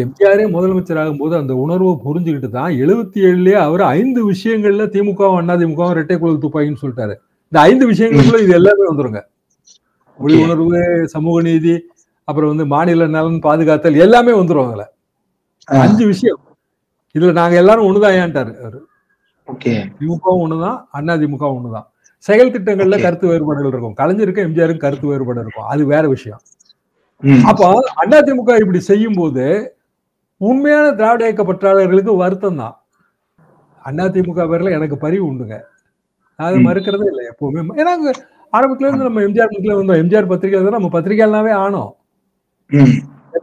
எம்ஜிஆரே முதலமைச்சர் ஆகும்போது அந்த உணர்வை புரிஞ்சுக்கிட்டு தான் 77லயே அவர் 5 விஷயங்கள்ல திமுகவும் அதிமுகவும் இரட்டை குழல் துப்பாக்கின்னு சொல்லிட்டாரு. இந்த 5 விஷயங்களுக்குள்ள இது எல்லாமே வந்துருங்க. மொழி உணர்வு, சமூக நீதி, அப்புறம் வந்து மாநில நலன் பாதுகாத்தல் எல்லாமே வந்துரும் அதுல. 5 விஷயம். இதுல நாங்க எல்லாரும் ஒண்ணுதான் அவரு. திமுகவும் ஒண்ணுதான், அதிமுகவும் ஒண்ணுதான். செயல் திட்டங்கள்ல கருத்து வேறுபாடுகள் இருக்கும். கலைஞருக்கு எம்ஜிஆருக்கு கருத்து வேறுபாடு இருக்கும். அது வேற விஷயம். அப்போ அதிமுக இப்படி செய்யும் போது உண்மையான திராவிட இயக்க பற்றாளர்களுக்கு வருத்தம் தான். அதிமுக பேர்ல எனக்கு பரிவு உண்டுங்க. அது மறுக்கிறதே இல்லை எப்பவுமே. ஏன்னா ஆரம்பத்துல இருந்து நம்ம எம்ஜிஆர் வந்தோம். எம்ஜிஆர் பத்திரிகை நம்ம பத்திரிகையாளனாவே ஆனோம்.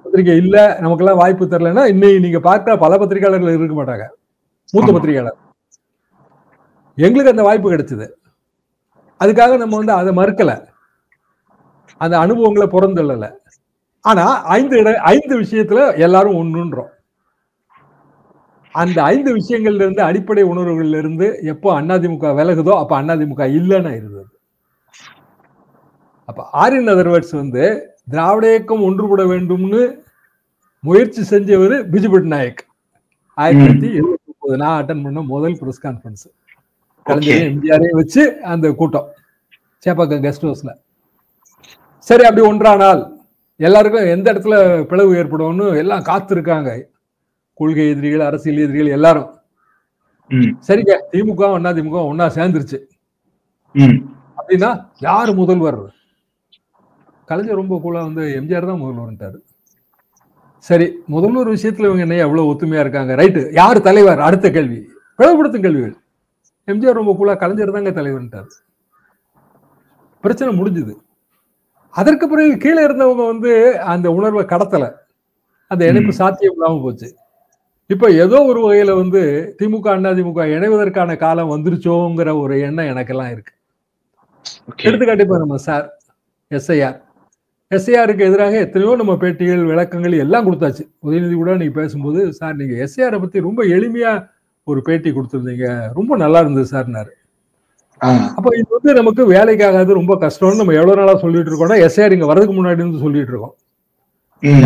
பத்திரிகை இல்ல, நமக்கெல்லாம் வாய்ப்பு தரலன்னா இன்னைக்கு நீங்க பார்க்க பல பத்திரிகையாளர்கள் இருக்க மாட்டாங்க. மூத்த பத்திரிகையாளர். எங்களுக்கு அந்த வாய்ப்பு கிடைச்சது. அதுக்காக நம்ம வந்து அதை மறுக்கல, அந்த அனுபவங்களை புறந்தள்ளல. ஆனா 5 விஷயத்துல எல்லாரும் ஒண்ணுன்றோம். அந்த 5 விஷயங்கள்ல இருந்து, அடிப்படை உணர்வுகள்ல இருந்து எப்போ அதிமுக விலகுதோ அப்ப அதிமுக இல்லைன்னு இருந்தது. அப்ப ஆர்.என். அதர்வேர்ட்ஸ் வந்து திராவிட இயக்கம் ஒன்றுபட வேண்டும்னு முயற்சி செஞ்சவர் பிஜு பட்நாயக். 1979 நான் அட்டன் பண்ண முதல் பிரஸ் கான்ஃபரன்ஸ். கலைஞரையும் எம்ஜிஆரையும் வச்சு அந்த கூட்டம் சேப்பாக்கம் கெஸ்ட் ஹவுஸ்ல. சரி, அப்படி ஒன்றானால் எல்லாருக்கும் எந்த இடத்துல பிளவு ஏற்படும்னு எல்லாம் காத்திருக்காங்க. கொள்கை எதிரிகள், அரசியல் எதிரிகள் எல்லாரும். சரிங்க, திமுக அதிமுக ஒன்னா சேர்ந்துருச்சு அப்படின்னா யாரு முதல்வர்? கலைஞர் ரொம்ப கூலா வந்து எம்ஜிஆர் தான் முதல்வர்ன்ட்டாரு. சரி, முதல்வர் விஷயத்துல இவங்க என்ன எவ்வளவு ஒத்துமையா இருக்காங்க, ரைட்டு. யாரு தலைவர்? அடுத்த கேள்வி, பிளவுபடுத்தும் கேள்விகள். எம்ஜிஆர் ரொம்ப கூலா கலைஞர் தாங்க தலைவர்ன்ட்டாரு. பிரச்சனை முடிஞ்சது. அதற்கு பிறகு கீழே இருந்தவங்க வந்து அந்த உணர்வை கடத்தல, அந்த இணைப்பு சாத்தியம் இல்லாம போச்சு. இப்ப ஏதோ ஒரு வகையில வந்து திமுக அதிமுக இணைவதற்கான காலம் வந்துருச்சோங்கிற ஒரு எண்ணம் எனக்கெல்லாம் இருக்கு. எடுத்துக்காட்டு இப்ப நம்ம சார் எஸ்ஐஆருக்கு எதிராக எத்தனையோ நம்ம பேட்டிகள், விளக்கங்கள் எல்லாம் கொடுத்தாச்சு. உதயநிதி கூட நீங்க பேசும்போது, சார் நீங்க எஸ்ஐஆரை பத்தி ரொம்ப எளிமையா ஒரு பேட்டி கொடுத்திருந்தீங்க, ரொம்ப நல்லா இருந்தது சார்னாரு. அப்ப இது வந்து நமக்கு வேலைக்காகாது, ரொம்ப கஷ்டம்னு நம்ம எவ்வளவு நாளா சொல்லிட்டு இருக்கோம்னா, எஸ்ஐஆர் இங்க வரதுக்கு முன்னாடி இருந்து சொல்லிட்டு இருக்கோம்.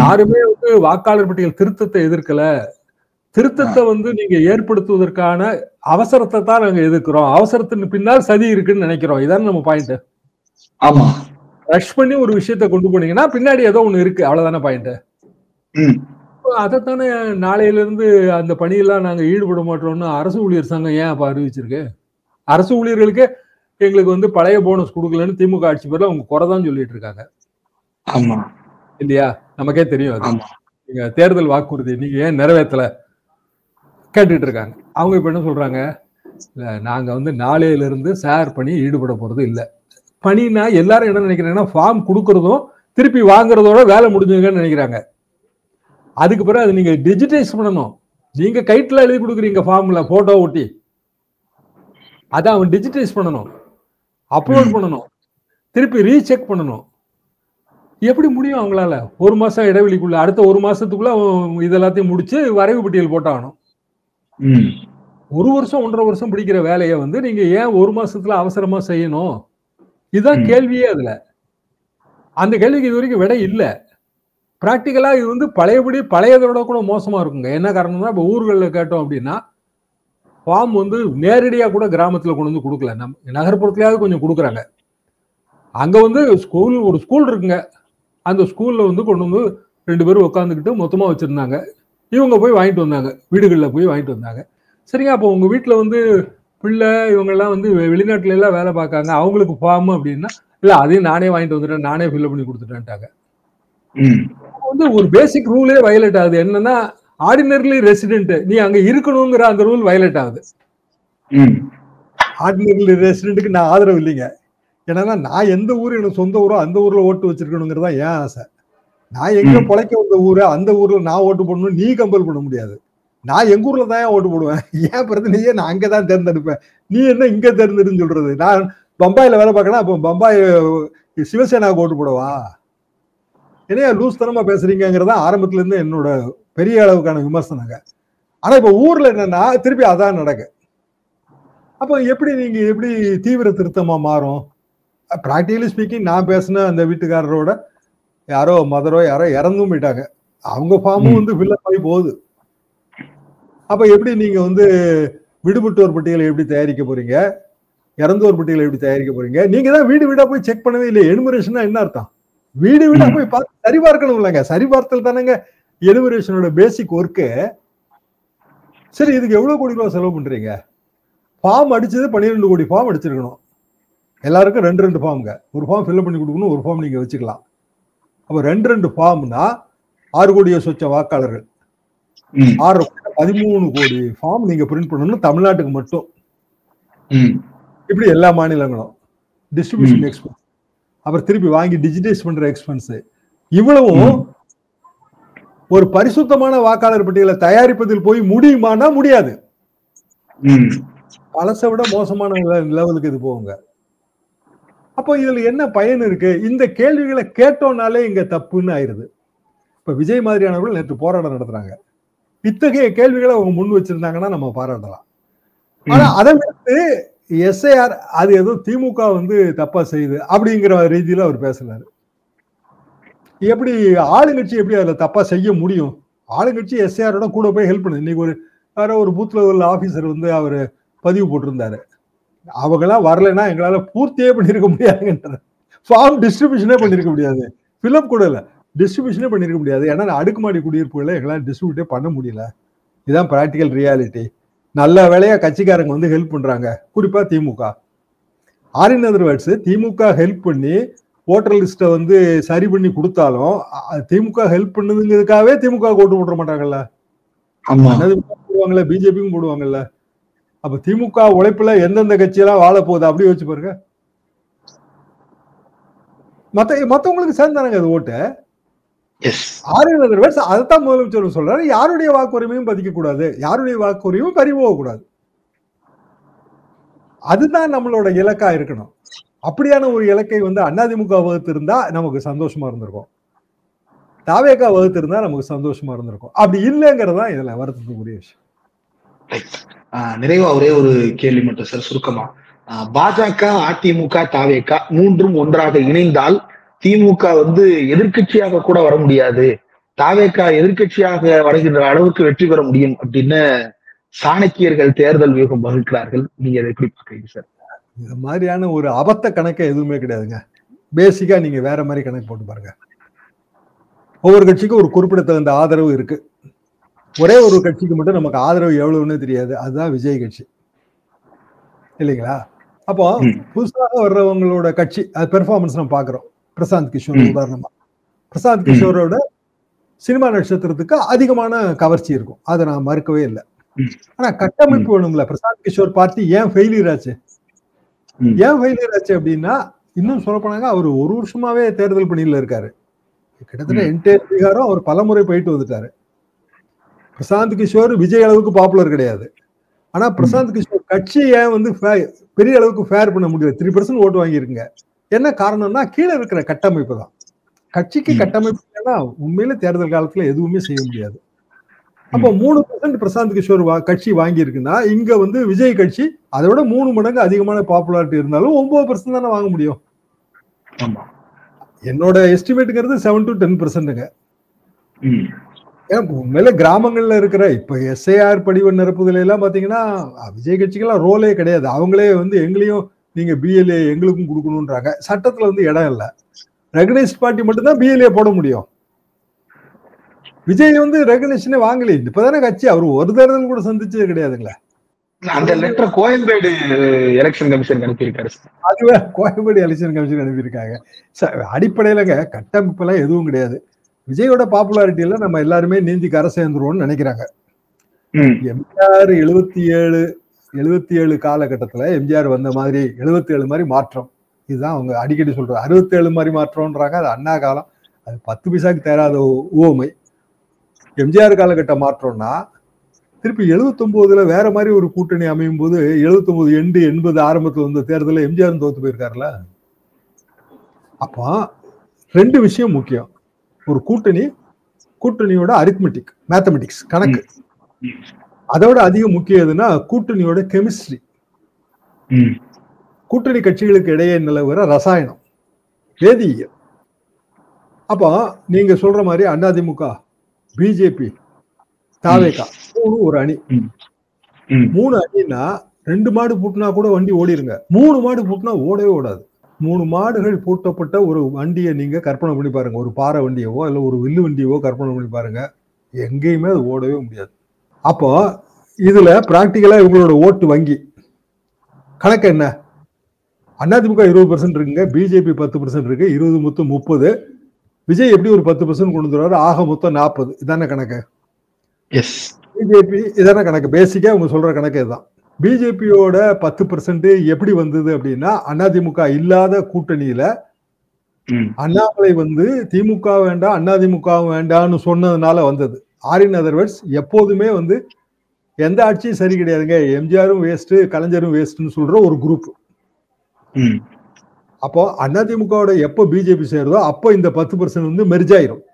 யாருமே வந்து வாக்காளர் பட்டியல் திருத்தத்தை எதிர்க்கல. திருத்தத்தை வந்து நீங்க ஏற்படுத்துவதற்கான அவசரத்தை தான் நாங்க எதிர்க்கிறோம். அவசரத்தின் பின்னால் சதி இருக்குன்னு நினைக்கிறோம். இதான் நம்ம பாயிண்ட். ஆமா, ரஷ் பண்ணி ஒரு விஷயத்தை கொண்டு போனீங்கன்னா பின்னாடி ஏதோ ஒண்ணு இருக்கு, அவ்வளவுதானே பாயிண்ட். அதைத்தானே நாளையில இருந்து அந்த பணியெல்லாம் நாங்க ஈடுபட மாட்டோம்னு அரசு ஊழியர் சங்கம் ஏன் அப்ப அறிவிச்சிருக்கு? அரசு ஊழியர்களுக்கு எங்களுக்கு வந்து பழைய போனஸ் கொடுக்கலன்னு திமுக ஆட்சி பேர்ல அவங்க குறைதான் சொல்லிட்டு இருக்காங்க. ஆமா இல்லையா? நமக்கே தெரியும். அது நீங்க தேர்தல் வாக்குறுதி நீங்க ஏன் நிறைவேற்றல கேட்டுட்டு இருக்காங்க. அவங்க இப்ப என்ன சொல்றாங்க, இல்ல நாங்க வந்து நாளையில இருந்து சார் பணி ஈடுபட போறது இல்ல. பணினா எல்லாரும் என்ன நினைக்கிறாங்கன்னா, ஃபார்ம் கொடுக்கறதும் திருப்பி வாங்குறதோட வேலை முடிஞ்சுங்கன்னு நினைக்கிறாங்க. அதுக்கு பிறகு அது நீங்க டிஜிட்டைஸ் பண்ணணும். நீங்க கைட்ல எழுதி கொடுக்குறீங்க ஃபார்ம்ல போட்டோ ஒட்டி, அதை அவன் டிஜிட்டைஸ் பண்ணணும், அப்லோட் பண்ணணும், திருப்பி ரீசெக் பண்ணணும். எப்படி முடியும் அவங்களால? ஒரு மாசம் இடைவெளிக்குள்ள, அடுத்த ஒரு மாசத்துக்குள்ள இது எல்லாத்தையும் முடிச்சு வரைவு பட்டியல் போட்டாகணும். 1 வருஷம் 1.5 வருஷம் பிடிக்கிற வேலையை வந்து நீங்க ஏன் 1 மாசத்துல அவசரமா செய்யணும்? இதுதான் கேள்வியே. அதுல அந்த கேள்விக்கு இது வரைக்கும் விடை இல்ல. பிராக்டிக்கலா இது வந்து பழையபடி பழையதோட கூட மோசமா இருக்குங்க. என்ன காரணம்னா, இப்ப ஊர்களில் கேட்டோம் அப்படின்னா, ஃபார்ம் வந்து நேரடியா கூட கிராமத்துல கொண்டு வந்து கொடுக்கல. நகர்ப்புறத்துலயாவது கொஞ்சம் கொடுக்குறாங்க. அங்க வந்து ஒரு ஸ்கூல் இருக்குங்க. அந்த ஸ்கூல்ல வந்து கொண்டு வந்து 2 பேரும் உட்காந்துக்கிட்டு மொத்தமா வச்சிருந்தாங்க. இவங்க போய் வாங்கிட்டு வந்தாங்க, வீடுகளில் போய் வாங்கிட்டு வந்தாங்க. சரிங்க, அப்போ உங்க வீட்டுல வந்து பிள்ளை இவங்க எல்லாம் வந்து வெளிநாட்டுல எல்லாம் வேலை பார்க்காங்க, அவங்களுக்கு ஃபார்ம் அப்படின்னா, இல்ல அதையும் நானே வாங்கிட்டு வந்துட்டேன், நானே ஃபில் பண்ணி கொடுத்துட்டேன்ட்டாங்க. வந்து ஒரு பேசிக் ரூலே வயலேட் ஆகுது. என்னன்னா, ஆர்டினரிலி ரெசிடென்ட் நீ அங்க இருக்கணுங்கிற அந்த ரூல் வயலேட் ஆகுது. ஆர்டினரி ரெசிடென்ட்டுக்கு நான் ஆதரவு இல்லைங்க. ஏன்னா நான் எந்த ஊர் எனக்கு சொந்த ஊரோ அந்த ஊர்ல ஓட்டு வச்சிருக்கணுங்கிறதா ஏன் ஆசை. நான் எங்க பிழைக்க வந்த ஊரு, அந்த ஊர்ல நான் ஓட்டு போடணும் நீ கம்பல் பண்ண முடியாது. நான் எங்க ஊர்ல தான் ஓட்டு போடுவேன். ஏன் பிரச்சனையே நான் அங்கதான் தேர்ந்தெடுப்பேன். நீ என்ன இங்க தேர்ந்தெடுன்னு சொல்றது? நான் பம்பாயில வேலை பார்க்கணும், அப்போ பம்பாய் சிவசேனாவுக்கு ஓட்டு போடவா? என்னையா லூஸ் தனமா பேசுறீங்கிறத ஆரம்பத்துல இருந்து என்னோட பெரிய அளவுக்கான விமர்சனங்க. ஆனா இப்ப ஊர்ல என்னன்னா திருப்பி அதான் நடக்கு. அப்ப நீங்க எப்படி தீவிர திருத்தமா மாறும்? பிராக்டிகலி ஸ்பீக்கிங் நான் பேசின அந்த வீட்டுக்காரரோட யாரோ மதரோ யாரோ இறந்தும் போயிட்டாங்க. அவங்க ஃபார்மும் வந்து ஃபில்லப் ஆகி போகுது. அப்ப எப்படி நீங்க வந்து விடுபட்டோர் பட்டியலை எப்படி தயாரிக்க போறீங்க? இறந்தோர் பட்டியலை எப்படி தயாரிக்க போறீங்க? நீங்க தான் வீடு வீடா போய் செக் பண்ணவே இல்லையே. எனுமரேஷன்னா என்ன அர்த்தம்? வீடு வீடா போய் பார்த்து சரி பார்க்கணும் இல்லைங்க. சரி பார்த்தல் தானேங்க எனுமரேஷனோட பேசிக் ஒர்க்கு. சரி, இதுக்கு எவ்வளவு கோடி ரூபாய் செலவு பண்றீங்க? ஃபார்ம் அடிச்சது 12 கோடி ஃபார்ம் அடிச்சிருக்கணும். எல்லாருக்கும் 2 ஃபார்முங்க. ஒரு ஃபார்ம் ஃபில்அப் பண்ணி கொடுக்கணும், ஒரு ஃபார்ம் நீங்க வச்சுக்கலாம். அப்ப 2 ஃபார்ம்னா 6 கோடியை சொச்ச வாக்காளர்கள், 13 கோடி ஃபார்ம் நீங்க பிரிண்ட் பண்ணணும் தமிழ்நாட்டுக்கு மட்டும். இப்படி எல்லா மாநிலங்களும் டிஸ்ட்ரிபியூஷன் எக்ஸ்பென்ஸ், அப்புறம் திருப்பி வாங்கி டிஜிட்டைஸ் பண்ற எக்ஸ்பென்ஸ், இவ்வளவும் ஒரு பரிசுத்தமான வாக்காளர் பட்டியலை தயாரிப்பதில் போய் முடியுமானா முடியாது. பழசை விட மோசமான லெவலுக்கு இது போகுங்க. அப்போ இதுல என்ன பயன் இருக்கு? இந்த கேள்விகளை கேட்டோம்னாலே இங்க தப்புன்னு ஆயிருது. இப்ப விஜய் மாதிரியானவர்கள் நேற்று போராட்டம் நடத்துறாங்க. இத்தகைய கேள்விகளை அவங்க முன் வச்சிருந்தாங்கன்னா நம்ம பாராட்டலாம். ஆனா அதை விட்டு எஸ்ஐஆர் அது ஏதோ திமுக வந்து தப்பா செய்யுது அப்படிங்கிற ரீதியில அவர் பேசுறாரு. எப்படி ஆளுங்கட்சி எப்படி அதுல தப்பா செய்ய முடியும்? ஆளுங்கட்சி எஸ்ஐஆரோட கூட போய் ஹெல்ப் பண்ணுது. இன்னைக்கு ஒரு பூத் லெவல் ஆபீசர் வந்து அவர் பதிவு போட்டிருந்தாரு. அவங்களாம் வரலைன்னா எங்களால பூர்த்தியே பண்ணிருக்க முடியாதுன்றது. ஃபார்ம் டிஸ்ட்ரிபியூஷனே பண்ணிருக்க முடியாது, ஃபில்அப் கூட இல்ல, டிஸ்ட்ரிபியூஷனே பண்ணிருக்க முடியாது. ஏன்னா அடுக்குமாடி குடியிருப்புகளை எங்களால் டிஸ்ட்ரிபியூட்டே பண்ண முடியல. இதுதான் பிராக்டிக்கல் ரியாலிட்டி. நல்ல வேலையா கட்சிக்காரங்க வந்து ஹெல்ப் பண்றாங்க, குறிப்பா DMK. In other words, DMK help பண்ணி ஓட்டர் லிஸ்ட்டை வந்து சரி பண்ணி கொடுத்தாலும் திமுக ஹெல்ப் பண்ணுதுங்கிறதுக்காகவே திமுக ஓட்டு போட மாட்டாங்கல்ல, போடுவாங்கல்ல, பிஜேபியும் போடுவாங்கல்ல. அப்ப திமுக உழைப்புல எந்தெந்த கட்சியெல்லாம் வாழ போகுது அப்படி வச்சு பாருங்க. மத்தவங்களுக்கு சேர்ந்தானுங்க அது ஓட்டு. அதைத்தான் முதலமைச்சர் சொல்றாரு. யாருடைய வாக்குரிமையும் பதிக்க கூடாது, யாருடைய வாக்குரிமையும் பறிபோக கூடாது. அதுதான் நம்மளோட இலக்கா இருக்கணும். அப்படியான ஒரு இலக்கை வந்து அதிமுக வகுத்து இருந்தா நமக்கு சந்தோஷமா இருந்திருக்கும், தாவேகா வகுத்து இருந்தா நமக்கு சந்தோஷமா இருந்திருக்கும். அப்படி இல்லைங்கிறதா இதுல வருத்தத்துக்குரிய விஷயம். நிறைவா ஒரே ஒரு கேள்வி மட்டும் சார், சுருக்கமா. பாஜக, அதிமுக, தாவேகா மூன்றும் ஒன்றாக இணைந்தால் திமுக வந்து எதிர்கட்சியாக கூட வர முடியாது, தாவேகா எதிர்கட்சியாக வருகின்ற அளவுக்கு வெற்றி பெற முடியும் அப்படின்னு சாணக்கியர்கள் தேர்தல் வியூகம் வகுக்கிறார்கள். நீங்க அதை எப்படி பாக்குறீங்க சார்? இந்த மாதிரியான ஒரு அபத்த கணக்கு எதுவுமே கிடையாதுங்க. பேசிக்கா நீங்க வேற மாதிரி கணக்கு போட்டு பாருங்க. ஒவ்வொரு கட்சிக்கும் ஒரு குறிப்பிடத்தகுந்த ஆதரவு இருக்கு. ஒரே ஒரு கட்சிக்கு மட்டும் நமக்கு ஆதரவு எவ்வளவுன்னு தெரியாது, அதுதான் விஜய் கட்சி, இல்லைங்களா? அப்போ புதுசாக வர்றவங்களோட கட்சி அது பெர்ஃபார்மன்ஸ் நம்ம பாக்குறோம். பிரசாந்த் கிஷோர் உதாரணமா, பிரசாந்த் கிஷோரோட சினிமா நட்சத்திரத்துக்கு அதிகமான கவர்ச்சி இருக்கும், அதை நான் மறுக்கவே இல்லை. ஆனா கட்டமைப்பு வேணும்ல. பிரசாந்த் கிஷோர் பார்ட்டி ஏன் ஃபெயிலியர் ஆச்சு? அப்படின்னா, இன்னும் சொல்ல போனாங்க, அவர் ஒரு வருஷமாவே தேர்தல் பணியில இருக்காரு. கிட்டத்தட்ட என்டையர் பீகாரும் அவர் பலமுறை போயிட்டு வந்துட்டாரு. பிரசாந்த் கிஷோர் விஜய் அளவுக்கு பாப்புலர் கிடையாது. ஆனா பிரசாந்த் கிஷோர் கட்சி ஏன் வந்து பெரிய அளவுக்கு ஃபேர் பண்ண முடியல? 3% ஓட்டு வாங்கியிருக்குங்க. என்ன காரணம்னா கீழே இருக்கிற கட்டமைப்பு தான். கட்சிக்கு கட்டமைப்பு இல்லைன்னா உண்மையில தேர்தல் காலத்துல எதுவுமே செய்ய முடியாது. அப்போ 3% பிரசாந்த் கிஷோர் கட்சி வாங்கி இருக்குன்னா, இங்க வந்து விஜய் கட்சி அதை விட 3 மடங்கு அதிகமான பாப்புலாரிட்டி இருந்தாலும் 9% தானே வாங்க முடியும். என்னோட எஸ்டிமேட்டுங்கிறது 7 to 10%ங்க. உண்மையில கிராமங்கள்ல இருக்கிற இப்ப எஸ்ஐஆர் படிவ நிரப்புதல எல்லாம் பாத்தீங்கன்னா விஜய் கட்சிக்கெல்லாம் ரோலே கிடையாது. அவங்களே வந்து எங்களையும் நீங்க பிஎல்ஏ எங்களுக்கும் கொடுக்கணும்ன்றாங்க. சட்டத்துல வந்து இடம் இல்லை. ரெகனைஸ்ட் பார்ட்டி மட்டும் தான் பிஎல்ஏ போட முடியும். விஜய் வந்து ரெகனைஷனே வாங்கல. இப்பதானே கட்சி அவர் ஒரு தேர்தல் கூட சந்திச்சது கிடையாதுங்களா? அந்த லெட்டர் கோயம்பேடு எலெக்ஷன் கமிஷன் அனுப்பியிருக்காரு. அதுவே கோயம்பேடு எலெக்ஷன் கமிஷன் அனுப்பியிருக்காங்க. அடிப்படையிலங்க கட்டமைப்பு எல்லாம் எதுவும் கிடையாது. விஜயோட பாப்புலாரிட்டி எல்லாம் நம்ம எல்லாருமே நீந்தி கரை சேர்ந்துருவோம்னு நினைக்கிறாங்க. எம்ஜிஆர் 77 காலகட்டத்துல எம்ஜிஆர் வந்த மாதிரி 77 மாதிரி மாற்றம், இதுதான் அவங்க அடிக்கடி சொல்றாங்க. 67 மாதிரி மாற்றம்ன்றாங்க. அது அண்ணா காலம், அது 10 பைசாக்கு தேராத உவமை. எம்ஜிஆர் காலகட்ட மாற்றம்னா திருப்பி 79ல வேற மாதிரி ஒரு கூட்டணி அமையும் போது 79 எண்டு 80 ஆரம்பத்துல வந்த தேர்தலில் எம்ஜிஆர் தோத்து போயிருக்காருல. அப்போ 2 விஷயம் முக்கியம். ஒரு கூட்டணியோட அரித்மெட்டிக், மேத்தமெட்டிக்ஸ், கணக்கு. அதோட அதிக முக்கியம் எதுன்னா கூட்டணியோட கெமிஸ்ட்ரி, கூட்டணி கட்சிகளுக்கு இடையே நிலவுற ரசாயனம், வேதியியல். அப்போ நீங்க சொல்ற மாதிரி அதிமுக, பிஜேபி, தாவேகா ஒரு அணி. 3 அணின்னா 2 மாடு பூட்டினா கூட வண்டி ஓடிருங்க, 3 மாடு பூட்டினா ஓடவே ஓடாது. 3 மாடுகள் பூட்டப்பட்ட ஒரு வண்டியை நீங்க கற்பனை பண்ணி பாருங்க, ஒரு பாறை வண்டியவோ இல்ல ஒரு வில்லு வண்டியவோ கற்பனை பண்ணி பாருங்க, எங்கேயுமே அது ஓடவே முடியாது. அப்போ இதுல பிராக்டிக்கலா இவங்களோட ஓட்டு வங்கி கணக்கு என்ன? அதிமுக 20% இருக்குங்க, பிஜேபி 10% இருக்கு, 20 மொத்தம் 30. விஜய் எப்படி ஒரு 10% கொண்டு வந்துருவாரு, ஆக மொத்தம் 40. இதான கணக்கு. பிஜேபி இதான கணக்கு, பேசிக்கா அவங்க சொல்ற கணக்கு இதுதான். பிஜேபியோட 10% எப்படி வந்தது அப்படின்னா அதிமுக இல்லாத கூட்டணியில அண்ணாமலை வந்து திமுக வேண்டாம் அதிமுக வேண்டாம்னு சொன்னதுனால வந்தது. ஆரின் அதர்வேர்ட்ஸ் எப்போதுமே வந்து எந்த ஆட்சியும் சரி கிடையாதுங்க, எம்ஜிஆரும் வேஸ்ட் கலைஞரும் வேஸ்ட்னு சொல்ற ஒரு குரூப். அப்போ அதிமுக எப்போ பிஜேபி சேருதோ அப்போ இந்த 10% வந்து மெர்ஜ் ஆயிரும்.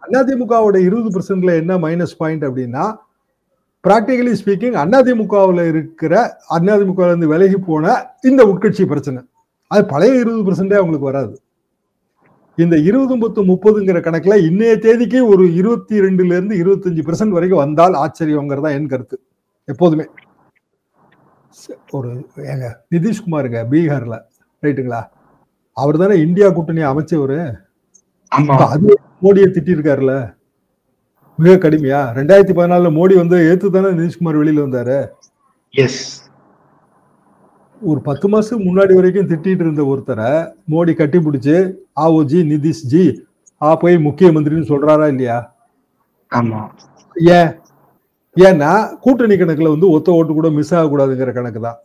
அதிமுகவோட 20%ல என்ன மைனஸ் பாயிண்ட் அப்படின்னா, பிராக்டிகலி ஸ்பீக்கிங் அதிமுகவில் இருக்கிற அதிமுக இருந்து விலகி போன இந்த உட்கட்சி பிரச்சனை, அது பழைய 20% அவங்களுக்கு வராது. இந்த 20-30ங்கிற கணக்குல இன்னைய தேதிக்கு ஒரு 22% 25% வரைக்கும் வந்தால் ஆச்சரியங்கிறதா என் கருத்து. எப்போதுமே ஒரு ஏங்க நிதிஷ்குமாருங்க பீகார்ல, ரைட்டுங்களா, அவர் தானே இந்தியா கூட்டணி அமைச்சவர். அது மோடியை திட்டி இருக்காருல்ல மிக கடுமையா. 2014 மோடி வந்து ஏத்து தானே நிதிஷ்குமார் வெளியில வந்தாரு. ஒரு 10 மாசத்துக்கு முன்னாடி வரைக்கும் திட்டிட்டு இருந்த ஒருத்தரை மோடி கட்டி பிடிச்சு ஆவோஜி நிதிஷ்ஜி போய் முக்கிய மந்திரின்னு சொல்றாரா இல்லையா? ஏன்னா கூட்டணி கணக்குல வந்து ஒத்த ஓட்டு கூட மிஸ் ஆகக்கூடாதுங்கிற கணக்கு தான்.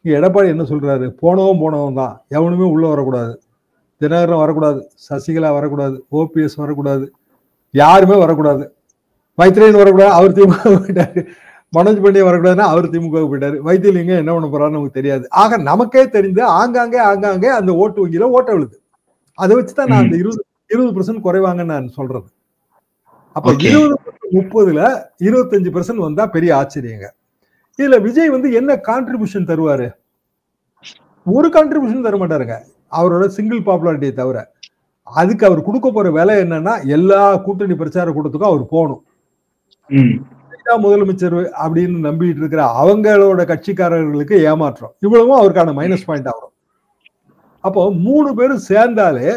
எடப்பாடி என்ன சொல்றாரு, போனவன் தான், எவனுமே உள்ள வரக்கூடாது, தினகரன் வரக்கூடாது, சசிகலா வரக்கூடாது, ஓபிஎஸ் வரக்கூடாது, யாருமே வரக்கூடாது, மைத்ரேயன் வரக்கூடாது, அவர் திமுக போயிட்டாரு, மனோஜ் பாண்டியன் வரக்கூடாதுன்னா அவர் திமுக போயிட்டாரு, வைத்தியலிங்கம் என்ன பண்ண போறான்னு நமக்கு தெரியாது. ஆக நமக்கே தெரிந்து ஆங்காங்கே அந்த ஓட்டு வங்கியில ஓட்ட விழுது. அதை வச்சுதான் நான் அந்த 20% குறைவாங்கன்னு நான் சொல்றது. அப்ப 20-30ல 25% வந்தா பெரிய ஆச்சரியங்க. இதுல விஜய் வந்து என்ன கான்ட்ரிபியூஷன் தருவாரு? ஒரு கான்ட்ரிபியூஷன் தர மாட்டாருங்க, அவரோட சிங்கிள் பாப்புலாரிட்டியை தவிர. அதுக்கு அவர் கொடுக்க போற விலை என்னன்னா, எல்லா கூட்டணி பிரச்சார கூட்டத்துக்கும் அவர் போகணும். முதலமைச்சர் அப்படின்னு நம்பிட்டு இருக்கிற அவங்களோட கட்சிக்காரர்களுக்கு ஏமாற்றம், இவ்வளவும் அவருக்கான மைனஸ் பாயிண்ட் ஆகும். அப்போ 3 பேரும் சேர்ந்தாலே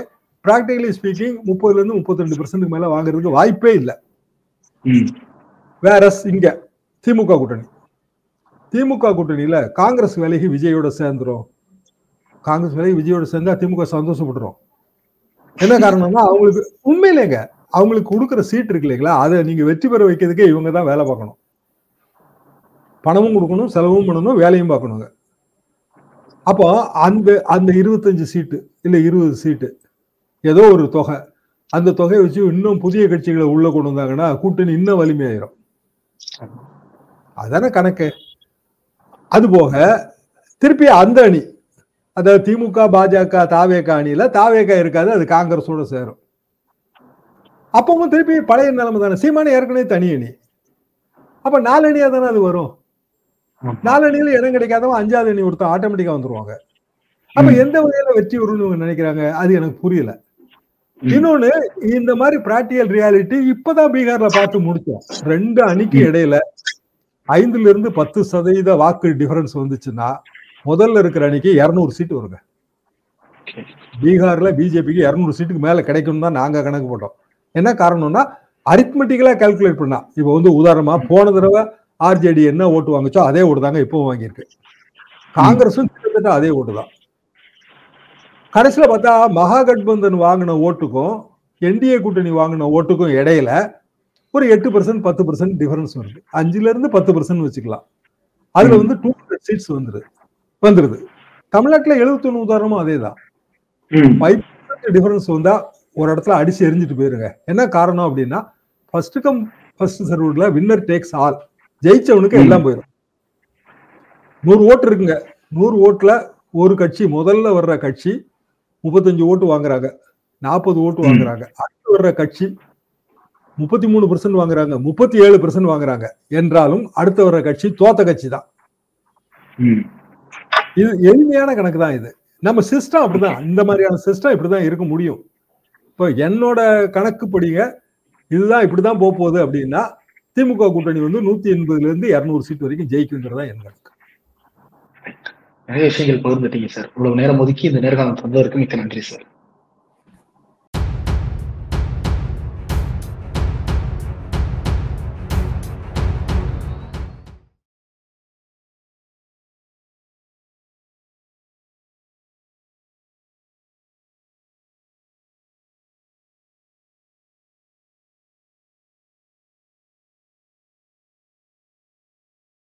பிராக்டிகலி ஸ்பீக்கிங் 30-32% மேல வாங்குறதுக்கு வாய்ப்பே இல்லை. வேற இங்க திமுக கூட்டணியில காங்கிரஸ் விலகி விஜயோட சேர்ந்துரும். காங்கிரஸ் விலகி விஜயோட சேர்ந்தா திமுக சந்தோஷப்படுறோம். என்ன காரணம்னா, அவங்களுக்கு உண்மையிலேங்க அவங்களுக்கு கொடுக்குற சீட் இருக்கு இல்லைங்களா, அதை நீங்க வெற்றி பெற வைக்கிறதுக்கே இவங்க தான் வேலை பார்க்கணும். பணமும் கொடுக்கணும், செலவும் பண்ணணும், வேலையும் பார்க்கணுங்க. அப்போ அந்த 25 சீட்டு இல்ல 20 சீட்டு ஏதோ ஒரு தொகை, அந்த தொகையை வச்சு இன்னும் புதிய கட்சிகளை உள்ள கொண்டு வந்தாங்கன்னா கூட்டணி இன்னும் வலிமையாயிரும். அதான கணக்கு. அது போக திருப்பி அந்த அணி, அதாவது திமுக பாஜக தாவேகா அணியில தாவேகா இருக்காது, அது காங்கிரஸோட சேரும். அப்பவும் திருப்பி பழைய நிலைமை தானே. சீமானே ஏற்கனவே தனி அணி, அப்ப 4 அணியா தானே அது வரும். 4 அணியில இடம் கிடைக்காதவன் 5வது அணி ஒருத்தன் ஆட்டோமேட்டிக்கா வந்துருவாங்க. அப்ப எந்த வகையில வெற்றி வரும்னு நினைக்கிறாங்க, அது எனக்கு புரியல. இன்னொன்னு, இந்த மாதிரி பிராக்டிகல் ரியாலிட்டி இப்பதான் பீகார்ல பார்த்து முடிச்சோம். 2 அணிக்கு இடையில 5-10% வாக்கு டிஃபரன்ஸ் வந்துச்சுன்னா முதல்ல இருக்கிற அணிக்கு 200 சீட்டு வருங்க. பீகார்ல பிஜேபிக்கு 200 சீட்டுக்கு மேல கிடைக்கும் தான் நாங்க கணக்கு போட்டோம். என்ன காரணம்னா, அரித்மெட்டிக்கலா கால்குலேட் பண்ணா, இப்ப வந்து உதாரணமா போன தடவை ஆர்ஜேடி என்ன ஓட்டு வாங்குச்சோ அதே ஓட்டு தாங்க இப்பவும் வாங்கியிருக்கு. காங்கிரஸும் கிட்டத்தட்ட அதே ஓட்டு தான். கடைசியில பார்த்தா மகாகட்பந்தன் வாங்கின ஓட்டுக்கும் என்டிஏ கூட்டணி வாங்கின ஓட்டுக்கும் இடையில ஒரு 8% 10% டிஃபரன்ஸ் வருது. 5-10% வச்சுக்கலாம். அதுல வந்து 200 சீட்ஸ் வந்துருது. தமிழ்நாட்டுல 71 உதாரணமும் அதே தான். 5% டிஃபரன்ஸ் வந்தா ஒரு இடத்துல அடிச்சு எரிஞ்சிட்டு போயிருங்க. என்ன காரணம் அப்படின்னா, ஃபர்ஸ்ட் கம் ஃபர்ஸ்ட் சர்வ்ல வின்னர் டேக்ஸ் ஆல். ஜெயிச்சவனுக்கு எல்லாம் போயிடும். 100 ஓட்டு இருக்குங்க, 100 ஓட்டுல ஒரு கட்சி முதல்ல வர்ற கட்சி 35 ஓட்டு வாங்குறாங்க, 40 ஓட்டு வாங்குறாங்க. அடுத்து வர்ற கட்சி 33% வாங்குறாங்க, 37% வாங்குறாங்க என்றாலும் அடுத்து வர்ற கட்சி தோத்த கட்சி தான். இது எளிமையான கணக்கு தான். இது நம்ம சிஸ்டம் அப்படிதான். இந்த மாதிரியான சிஸ்டம் இப்படிதான் இருக்க முடியும். இப்போ என்னோட கணக்கு படிங்க, இதுதான் இப்படிதான் போகுது அப்படின்னா திமுக கூட்டணி வந்து 180 இருந்து 200 சீட் வரைக்கும் ஜெயிக்குங்கிறதா என் கணக்கு. நிறைய விஷயங்கள் பகிர்ந்துட்டீங்க சார். இவ்வளவு நேரம் ஒதுக்கி இந்த நேர்காணல் தந்ததற்கு மிக்க நன்றி சார்.